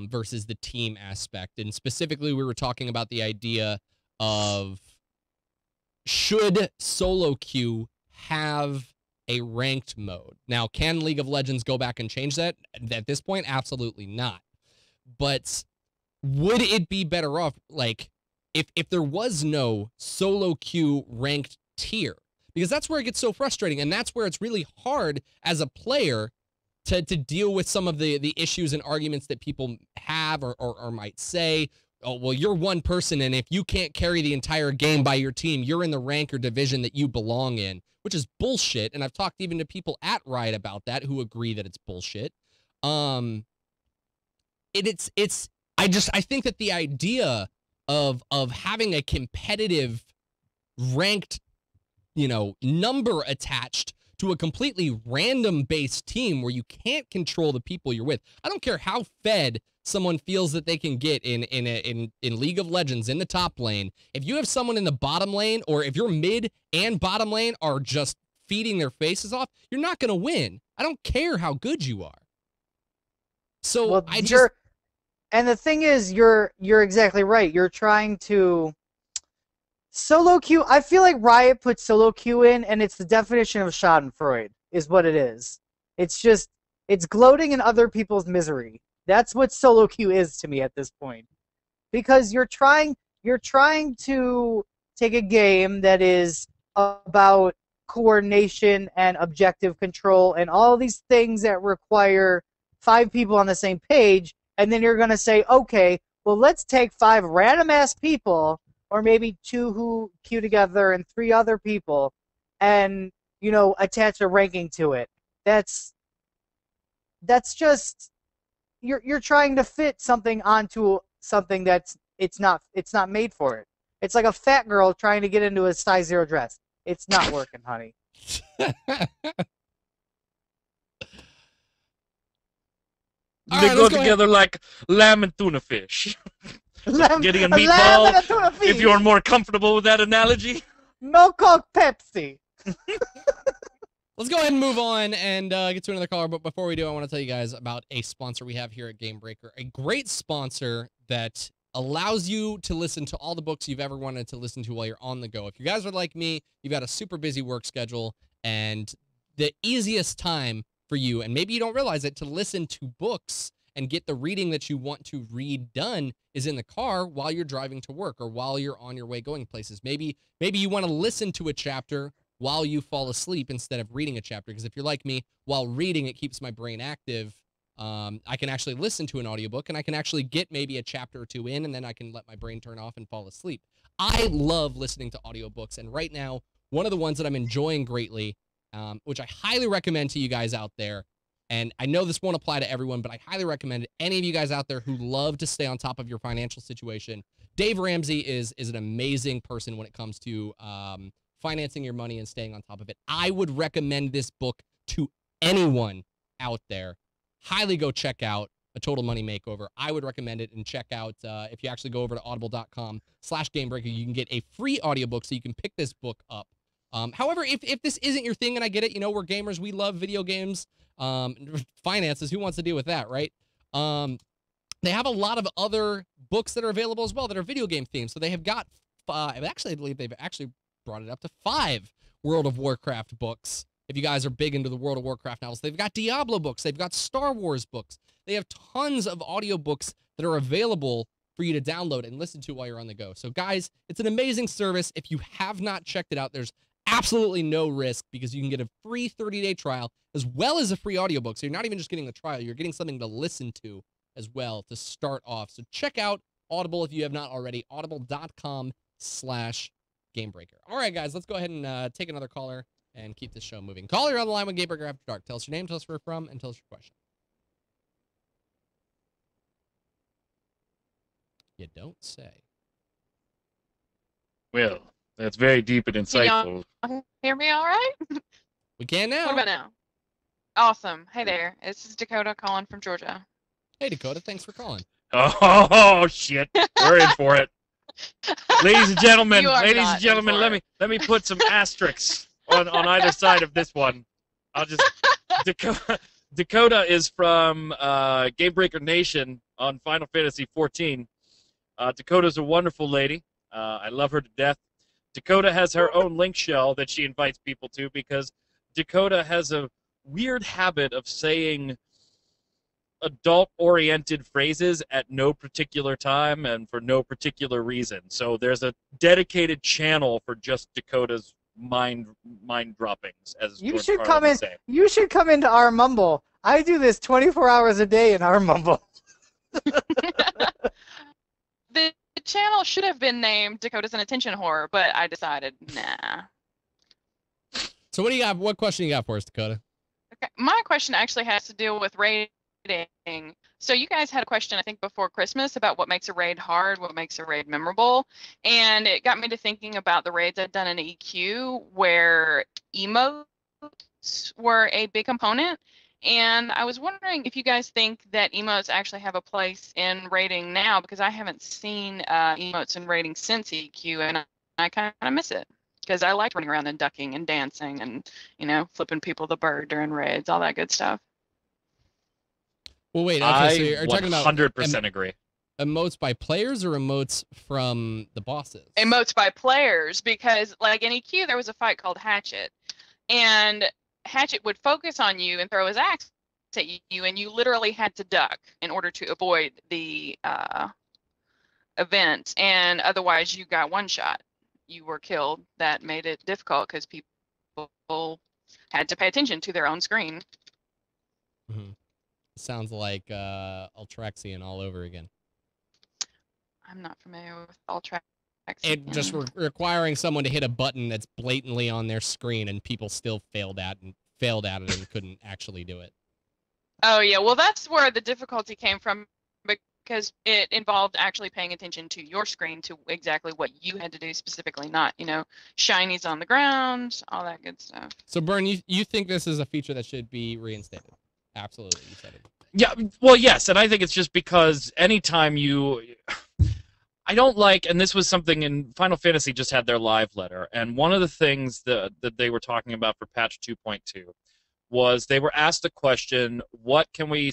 versus the team aspect, and specifically we were talking about the idea of, should solo queue have a ranked mode? Now, can League of Legends go back and change that? At this point, absolutely not. But would it be better off, if there was no solo queue ranked tier? Because that's where it gets so frustrating, and that's where it's really hard as a player to deal with some of the issues and arguments that people have or might say. Oh, well, you're one person, and if you can't carry the entire game by your team, you're in the rank or division that you belong in, which is bullshit. And I've talked even to people at Riot about that who agree that it's bullshit. I think that the idea of having a competitive ranked, number attached to a completely random based team where you can't control the people you're with. I don't care how fed someone feels that they can get in League of Legends in the top lane. If you have someone in the bottom lane, or if your mid and bottom lane are just feeding their faces off, you're not going to win. I don't care how good you are. So Well, I just... And the thing is, you're exactly right. You're trying to solo queue. I feel like Riot put solo queue in, and it's the definition of Schadenfreude, is what it is. It's just, it's gloating in other people's misery. That's what solo queue is to me at this point. Because you're trying to take a game that is about coordination and objective control and all these things that require 5 people on the same page, and then you're going to say, okay, well, let's take 5 random-ass people, or maybe 2 who queue together and 3 other people, and, you know, attach a ranking to it. That's just... You're trying to fit something onto something that's it's not made for it. It's like a fat girl trying to get into a size 0 dress. It's not working, honey. They go together like lamb and tuna fish. Getting a meatball. A tuna fish. If you're more comfortable with that analogy. No Coke Pepsi. Let's go ahead and move on and get to another caller. But before we do, I want to tell you guys about a sponsor we have here at GameBreaker. A great sponsor that allows you to listen to all the books you've ever wanted to listen to while you're on the go. If you guys are like me, you've got a super busy work schedule, and the easiest time for you, and maybe you don't realize it, to listen to books and get the reading that you want to read done is in the car while you're driving to work or while you're on your way going places. Maybe you want to listen to a chapter while you fall asleep instead of reading a chapter, because if you're like me, while reading, it keeps my brain active. I can actually listen to an audiobook, and I can actually get maybe a chapter or 2 in, and then I can let my brain turn off and fall asleep. I love listening to audiobooks, and right now, one of the ones that I'm enjoying greatly, which I highly recommend to you guys out there, and I know this won't apply to everyone, but I highly recommend it. Any of you guys out there who love to stay on top of your financial situation, Dave Ramsey is an amazing person when it comes to financing your money and staying on top of it. I would recommend this book to anyone out there. Highly go check out A Total Money Makeover. I would recommend it, and check out, if you actually go over to audible.com/GameBreaker, you can get a free audiobook so you can pick this book up. However, if this isn't your thing, and I get it, you know, we're gamers, we love video games, finances, who wants to deal with that, right? They have a lot of other books that are available as well that are video game themed. So they have got, actually, I believe they've actually brought it up to 5 World of Warcraft books. If you guys are big into the World of Warcraft novels, they've got Diablo books, they've got Star Wars books. They have tons of audiobooks that are available for you to download and listen to while you're on the go. So guys, it's an amazing service. If you have not checked it out, there's absolutely no risk, because you can get a free 30-day trial as well as a free audiobook. So you're not even just getting the trial, you're getting something to listen to as well to start off. So check out Audible if you have not already, audible.com/GameBreaker. All right, guys, let's go ahead and take another caller and keep this show moving. Caller, you're on the line with GameBreaker After Dark. Tell us your name, tell us where you're from, and tell us your question. You don't say. Well, that's very deep and insightful. Can y'all hear me all right? We can now. What about now? Awesome. Hey there. This is Dakota calling from Georgia. Hey, Dakota, thanks for calling. Oh shit, we're in for it. Ladies and gentlemen, You are not in for let me put some asterisks on either side of this one. I'll just Dakota is from GameBreaker Nation on Final Fantasy 14. Dakota's a wonderful lady. I love her to death. Dakota has her own link shell that she invites people to, because Dakota has a weird habit of saying adult-oriented phrases at no particular time and for no particular reason. So there's a dedicated channel for just Dakota's mind droppings, as You George should Carlin come would in. say. You should come into our Mumble. I do this 24 hours a day in our Mumble. The channel should have been named Dakota's an Attention Whore, but I decided, nah. So what do you got? What question you got for us, Dakota? Okay. My question actually has to deal with raiding. So you guys had a question, I think, before Christmas about what makes a raid hard, what makes a raid memorable. And it got me to thinking about the raids I've done in EQ where emotes were a big component. And I was wondering if you guys think that emotes actually have a place in raiding now, because I haven't seen emotes in raiding since EQ, and I kind of miss it. because I liked running around and ducking and dancing and, you know, flipping people the bird during raids, all that good stuff. Well, wait. Okay, I so you're talking about 100% agree. emotes by players or emotes from the bosses? Emotes by players, because like in EQ there was a fight called Hatchet, and Hatchet would focus on you and throw his axe at you, and you literally had to duck in order to avoid the event, and otherwise you got one shot. You were killed. That made it difficult because people had to pay attention to their own screen. Mm-hmm. Sounds like Ultraxian all over again. I'm not familiar with Ultraxian. It just requiring someone to hit a button that's blatantly on their screen, and people still failed at it and couldn't actually do it. Oh yeah, well that's where the difficulty came from, because it involved actually paying attention to your screen, to exactly what you had to do specifically, not, you know, shinies on the ground, all that good stuff. So Burn, you think this is a feature that should be reinstated? Absolutely, you said it. Yeah, well, yes, and I think it's just because anytime I don't like, and this was something in Final Fantasy just had their live letter, and one of the things that they were talking about for patch 2.2 was they were asked a question, what can we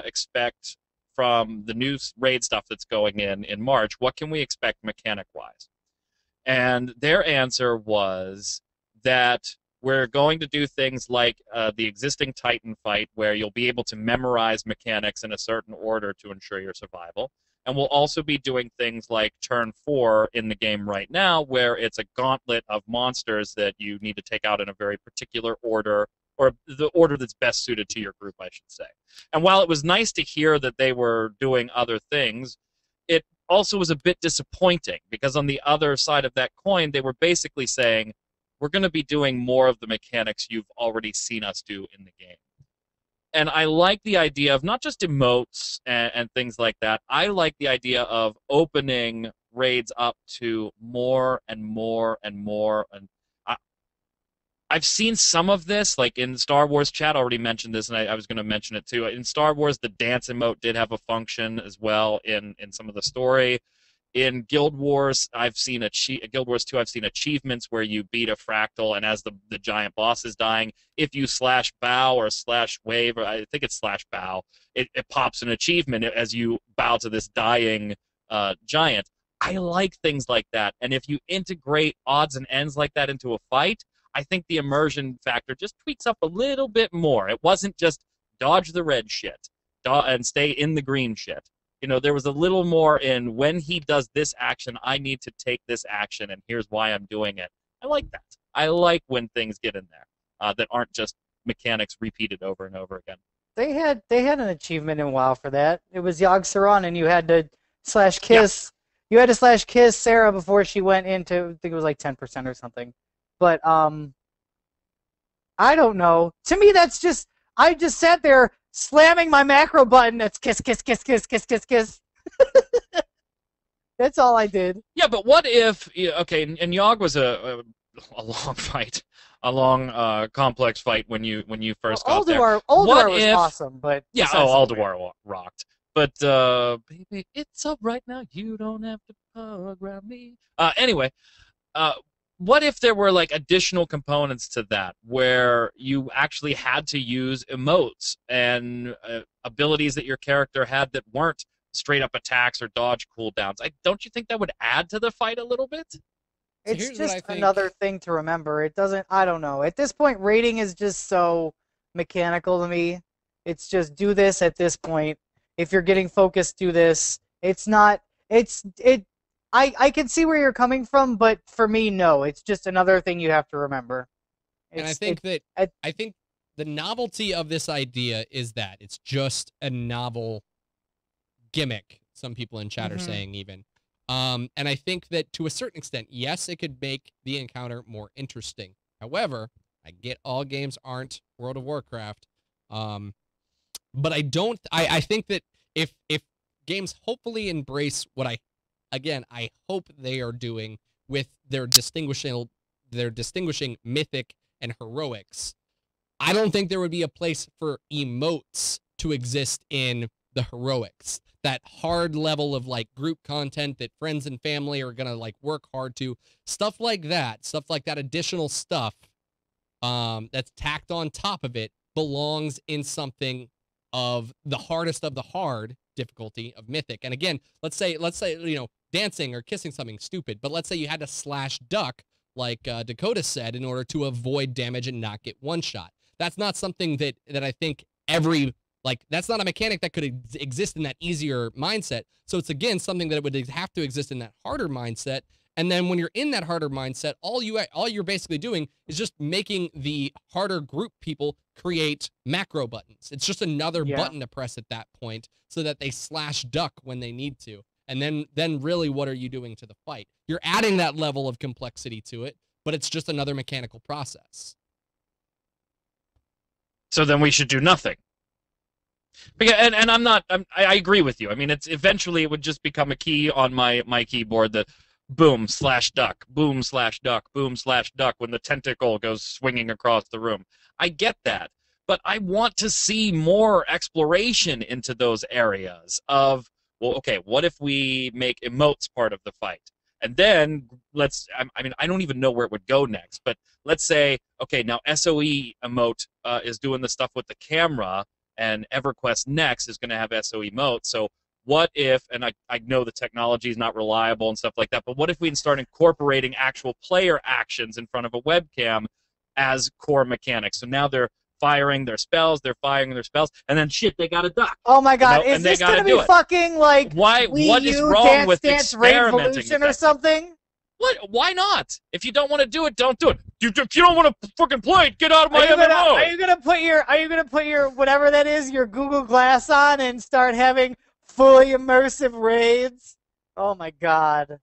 expect from the new raid stuff that's going in March? What can we expect mechanic-wise? And their answer was that we're going to do things like the existing Titan fight, where you'll be able to memorize mechanics in a certain order to ensure your survival. And we'll also be doing things like Turn 4 in the game right now, where it's a gauntlet of monsters that you need to take out in a very particular order, or the order that's best suited to your group, I should say. And while it was nice to hear that they were doing other things, it also was a bit disappointing, because on the other side of that coin, they were basically saying, we're going to be doing more of the mechanics you've already seen us do in the game. And I like the idea of not just emotes and things like that. I like the idea of opening raids up to more and more and more. And I've seen some of this, like in Star Wars chat, already mentioned this, and I was going to mention it too. In Star Wars, the dance emote did have a function as well in some of the story. In Guild Wars, Guild Wars 2, I've seen achievements where you beat a fractal, and as the giant boss is dying, if you slash bow or slash wave, or I think it's slash bow, it pops an achievement as you bow to this dying giant. I like things like that, and if you integrate odds and ends like that into a fight, I think the immersion factor just tweaks up a little bit more. It wasn't just dodge the red shit and stay in the green shit. You know, there was a little more in, when he does this action, I need to take this action, and here's why I'm doing it. I like that. I like when things get in there that aren't just mechanics repeated over and over again. They had an achievement in WoW for that. It was Yogg Saron, and you had to slash kiss. Yeah. You had to slash kiss Sarah before she went into, I think it was like 10% or something. But I don't know. To me, that's just, I just sat there slamming my macro button. That's kiss, kiss, kiss, kiss, kiss, kiss, kiss. That's all I did. Yeah, but what if, okay, and Yogg was a long fight, a long complex fight when you first got there. Ulduar was awesome, but yeah, Ulduar rocked. But baby, it's all right now. You don't have to program me. Anyway, what if there were like additional components to that, where you actually had to use emotes and abilities that your character had that weren't straight up attacks or dodge cooldowns? Don't you think that would add to the fight a little bit? It's just another thing to remember. It doesn't, I don't know. At this point, rating is just so mechanical to me. It's just do this at this point. If you're getting focused, do this. It's not, I can see where you're coming from, but for me, no. It's just another thing you have to remember. And I think the novelty of this idea is that it's just a novel gimmick, some people in chat are saying even. And I think that to a certain extent, yes, it could make the encounter more interesting. However, I get all games aren't World of Warcraft. But I think that if games hopefully embrace what I hope they are doing with their distinguishing mythic and heroics, I don't think there would be a place for emotes to exist in the heroics, that hard level of like group content that friends and family are gonna like work hard to, stuff like that additional stuff that's tacked on top of it belongs in something of the hardest of the hard difficulty of Mythic. And again, let's say you know, dancing or kissing something stupid, but let's say you had to slash duck like Dakota said in order to avoid damage and not get one shot. That's not something that I think that's not a mechanic that could exist in that easier mindset. So it's again something that would have to exist in that harder mindset. And then when you're in that harder mindset, all you're basically doing is just making the harder group people create macro buttons. It's just another button to press at that point so that they slash duck when they need to. And then really what are you doing to the fight? You're adding that level of complexity to it, but it's just another mechanical process. So then we should do nothing. And I agree with you. I mean, eventually it would just become a key on my keyboard that boom slash duck, boom slash duck, boom slash duck when the tentacle goes swinging across the room. I get that, but I want to see more exploration into those areas of, well, okay, what if we make emotes part of the fight? And then I don't even know where it would go next, but let's say, okay, now SOE emote is doing the stuff with the camera, and EverQuest Next is going to have SO emote. So what if, and I know the technology is not reliable and stuff like that, but what if we can start incorporating actual player actions in front of a webcam as core mechanics? So now they're firing their spells, and then shit, they got a duck. Oh my god, you know, is this going to be fucking like what is wrong Dance with Dance experimenting Revolution with or something? What? Why not? If you don't want to do it, don't do it. If you don't want to fucking play it, get out of my MMO. Are you gonna put your whatever that is, your Google Glass on and start having fully immersive raids? Oh my god.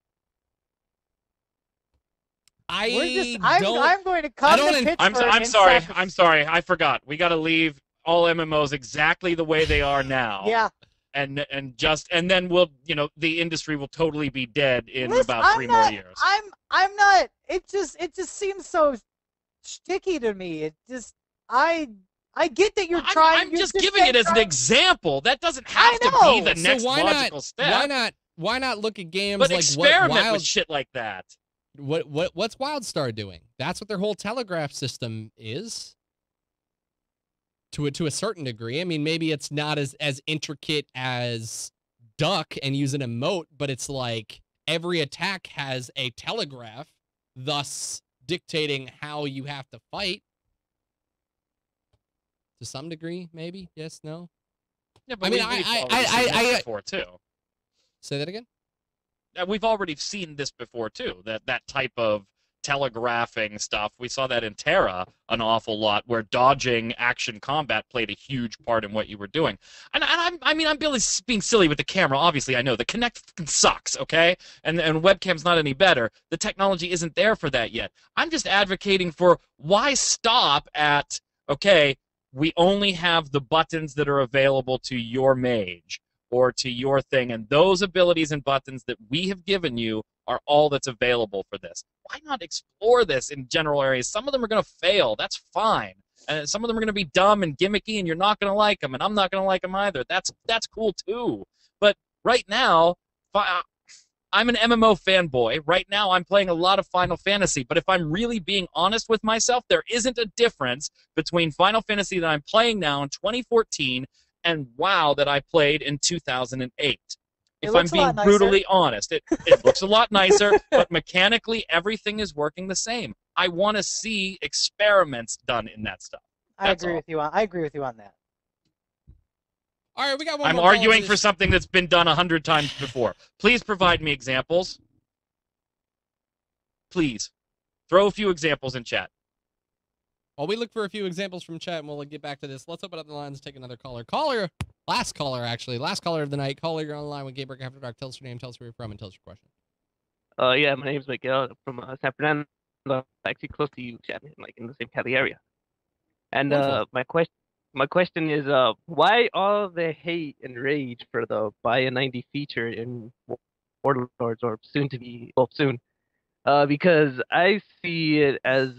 I'm going to come to Pittsburgh. I'm sorry. I forgot. We got to leave all MMOs exactly the way they are now. Yeah. And then we'll, the industry will totally be dead in about 3 more years. I'm not. It just seems so sticky to me. It just I get that you're trying. I'm just giving it as an example. That doesn't have to be the next logical step. Why not look at games but like experiment with shit like that? What's WildStar doing? That's what their whole telegraph system is. To a certain degree. I mean, maybe it's not as intricate as duck and use an emote, but it's like every attack has a telegraph, thus dictating how you have to fight. To some degree, maybe. Yes, no. Yeah, but I before too. Say that again. We've already seen this before too. That type of telegraphing stuff. We saw that in Terra an awful lot, where dodging action combat played a huge part in what you were doing. And I'm being silly with the camera. Obviously, I know the Kinect sucks, okay? And webcam's not any better. The technology isn't there for that yet. I'm just advocating for why stop at, okay, we only have the buttons that are available to your mage or to your thing, and those abilities and buttons that we have given you are all that's available for this. Why not explore this in general areas? Some of them are going to fail. That's fine. And some of them are going to be dumb and gimmicky, and you're not going to like them, and I'm not going to like them either. That's cool, too. But right now, I'm an MMO fanboy. Right now, I'm playing a lot of Final Fantasy. But if I'm really being honest with myself, there isn't a difference between Final Fantasy that I'm playing now in 2014 and WoW that I played in 2008. If I'm being brutally honest, it looks a lot nicer, but mechanically everything is working the same. I want to see experiments done in that stuff. I agree with you on that. All right, we got one. I'm arguing for something that's been done 100 times before. Please provide me examples. Please. Throw a few examples in chat. While we look for a few examples from chat, and we'll get back to this, let's open up the lines, take another caller. Last caller of the night. Caller, you're on the line with GameBreaker After Dark. Tell us your name, tell us where you're from, and tell us your question. Yeah, my name's Miguel from San Fernando, actually close to you, Chapman, like in the same Cali area. And my question is, why all the hate and rage for the buy a 90 feature in Warlords, or soon to be, well, soon? Because I see it as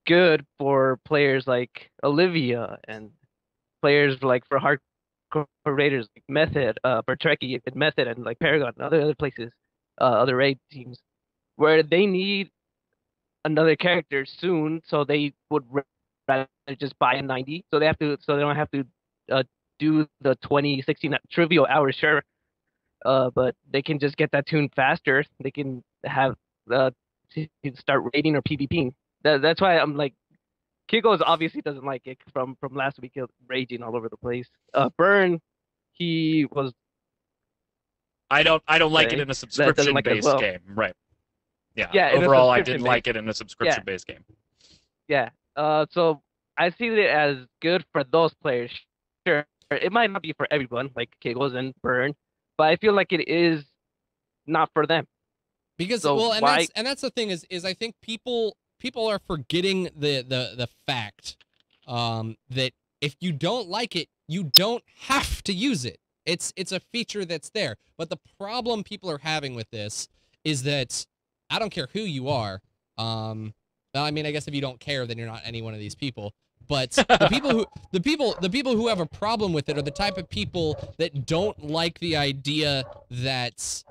good for players like Olivia and players like for hardcore creators like Method, Bertreki, and Method, and like Paragon, and other places, other raid teams, where they need another character soon, so they would rather just buy a 90, so they don't have to do the 2016 trivial hours, sure, but they can just get that tune faster. They can have to start raiding or PvPing. That's why I'm like, Kigos obviously doesn't like it from last week, raging all over the place. Burn, he was. I don't like it in a subscription-based game, right? Yeah. Overall, I didn't like it in a subscription-based game. Yeah. So I see it as good for those players. Sure, it might not be for everyone, like Kigos and Burn, but I feel like it is not for them. Because So well, and why- that's the thing is I think people are forgetting the fact that if you don't like it, you don't have to use it. It's a feature that's there. But the problem people are having with this is that I don't care who you are. Well, I mean, I guess if you don't care, then you're not any one of these people. But the people who have a problem with it are the type of people that don't like the idea that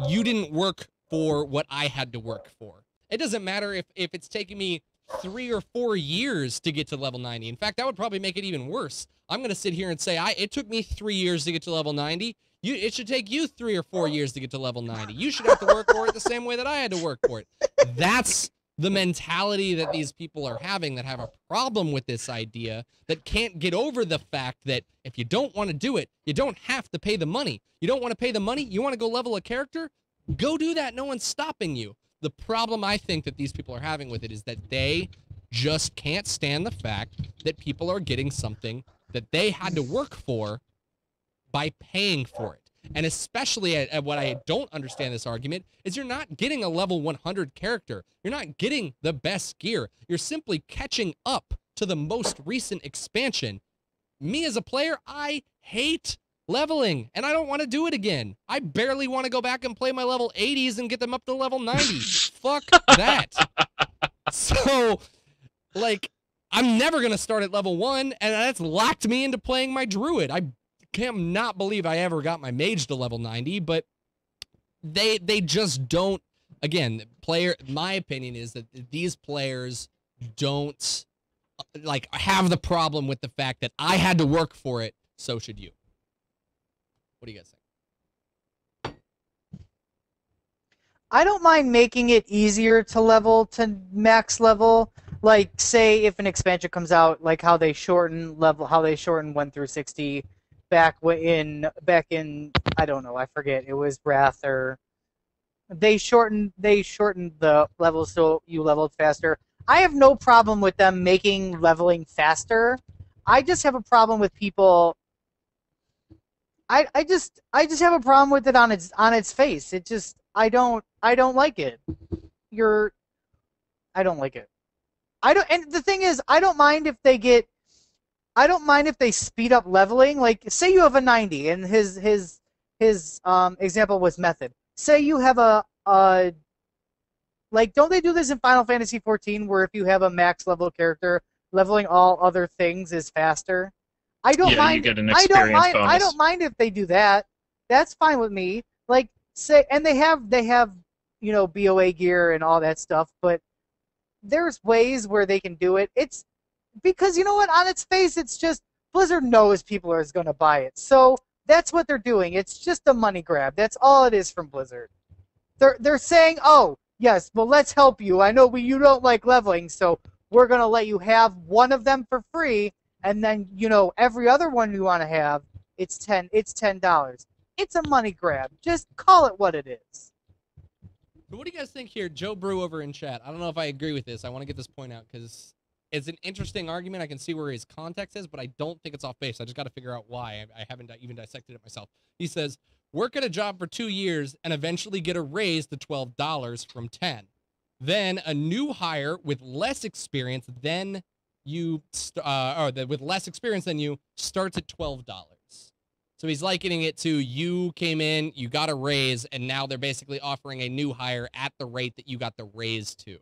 you didn't work for what I had to work for. It doesn't matter if it's taking me 3 or 4 years to get to level 90. In fact, that would probably make it even worse. I'm going to sit here and say, it took me 3 years to get to level 90. It should take you 3 or 4 years to get to level 90. You should have to work for it the same way that I had to work for it. That's the mentality that these people are having that have a problem with this idea, that can't get over the fact that if you don't want to do it, you don't have to pay the money. You don't want to pay the money? You want to go level a character? Go do that. No one's stopping you. The problem I think that these people are having with it is that they just can't stand the fact that people are getting something that they had to work for by paying for it. And especially at what I don't understand this argument is you're not getting a level 100 character. You're not getting the best gear. You're simply catching up to the most recent expansion. Me as a player, I hate leveling, and I don't want to do it again. I barely want to go back and play my level 80s and get them up to level 90. Fuck that. So, like, I'm never going to start at level 1, and that's locked me into playing my druid. I cannot believe I ever got my mage to level 90, but they just don't. Again, my opinion is that these players don't like have the problem with the fact that I had to work for it, so should you. What do you guys think? I don't mind making it easier to level to max level. Like, say if an expansion comes out, like how they shorten 1 through 60 back in I don't know, I forget, it was Wrath, or they shortened the levels so you leveled faster. I have no problem with them making leveling faster. I just have a problem with people. I just have a problem with it on its face. It just I don't like it. I don't like it. And the thing is, I don't mind if they speed up leveling. Like, say you have a 90, and his example was Method. Say you have like, don't they do this in Final Fantasy XIV, where if you have a max level character, leveling all other things is faster? I don't mind. You get an experience bonus. I don't mind if they do that. That's fine with me. Like, say, and they have BOA gear and all that stuff, but there's ways where they can do it. It's because, you know what, on its face, it's just Blizzard knows people are going to buy it. So that's what they're doing. It's just a money grab. That's all it is from Blizzard. They're saying, oh, yes, well, let's help you. I know you don't like leveling, so we're going to let you have one of them for free, and then, every other one you want to have, it's $10. It's a money grab. Just call it what it is. So what do you guys think here? Joe Brew over in chat. I don't know if I agree with this. I want to get this point out because it's an interesting argument. I can see where his context is, but I don't think it's off base. I just got to figure out why. I haven't even dissected it myself. He says, work at a job for 2 years and eventually get a raise to $12 from $10. Then a new hire with less experience than you, with less experience than you, starts at $12. So he's likening it to you came in, you got a raise, and now they're basically offering a new hire at the rate that you got the raise to.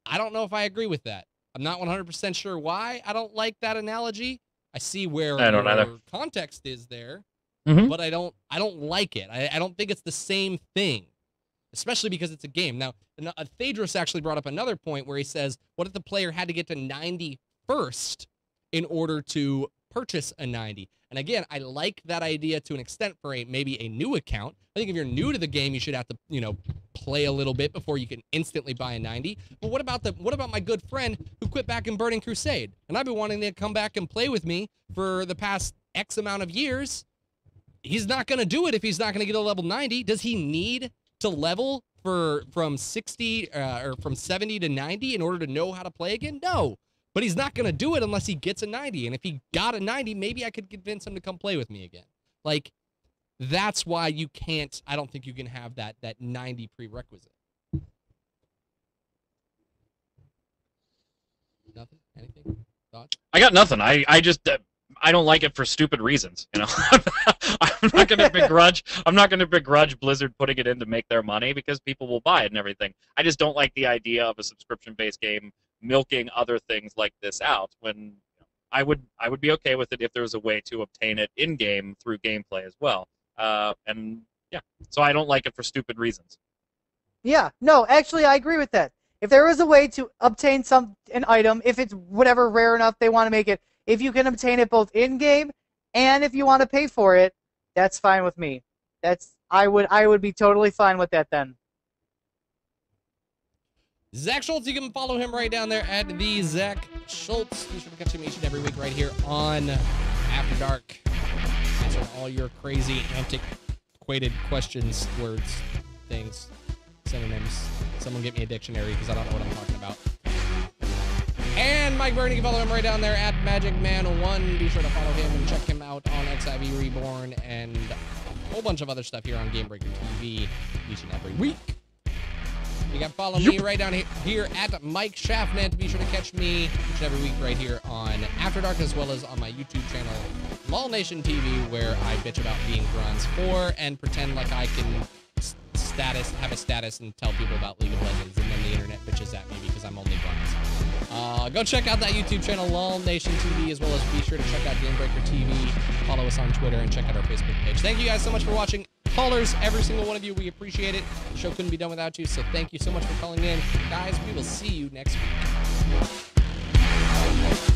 I don't know if I agree with that. I'm not 100% sure why I don't like that analogy. I see where I don't your either. context is there, Mhm. but I don't like it. I don't think it's the same thing, especially because it's a game. Now, Thadrus actually brought up another point where he says, what if the player had to get to 90 first in order to purchase a 90? And again, I like that idea to an extent for maybe a new account. I think if you're new to the game, you should have to, play a little bit before you can instantly buy a 90. But what about my good friend who quit back in Burning Crusade? And I've been wanting to come back and play with me for the past X amount of years. He's not going to do it if he's not going to get a level 90. Does he need to level from 60 or from 70 to 90 in order to know how to play again? No. But he's not going to do it unless he gets a 90. And if he got a 90, maybe I could convince him to come play with me again. Like, that's why you can't, I don't think you can have that 90 prerequisite. Nothing? Anything? Thoughts? I got nothing. I just I don't like it for stupid reasons. I'm not going to begrudge Blizzard putting it in to make their money because people will buy it and everything. I just don't like the idea of a subscription-based game milking other things like this out. When I would be okay with it if there was a way to obtain it in game through gameplay as well. And yeah, so I don't like it for stupid reasons. Yeah, no, actually, I agree with that. If there is a way to obtain an item, if it's whatever rare enough they want to make it, if you can obtain it both in game and if you want to pay for it, that's fine with me. I would be totally fine with that then. Zach Schultz, you can follow him right down there at the Zach Schultz. Be sure to catch him each and every week right here on After Dark. Answering all your crazy, antiquated questions, words, things, synonyms. Someone get me a dictionary because I don't know what I'm talking about. And Mike Byrne, you can follow him right down there at MagicMan1. Be sure to follow him and check him out on XIV Reborn and a whole bunch of other stuff here on GameBreaker TV each and every week. You can follow me right down here at Mike Shaffnet. Be sure to catch me each and every week right here on After Dark, as well as on my YouTube channel, LOL Nation TV, where I bitch about being Bronze 4 and pretend like I can have a status and tell people about League of Legends, and then the internet bitches at me because I'm only Bronze. Go check out that YouTube channel, LOL Nation TV, as well as be sure to check out GameBreaker TV. Follow us on Twitter and check out our Facebook page. Thank you guys so much for watching. Callers, every single one of you, we appreciate it. The show couldn't be done without you, so thank you so much for calling in. Guys, we will see you next week.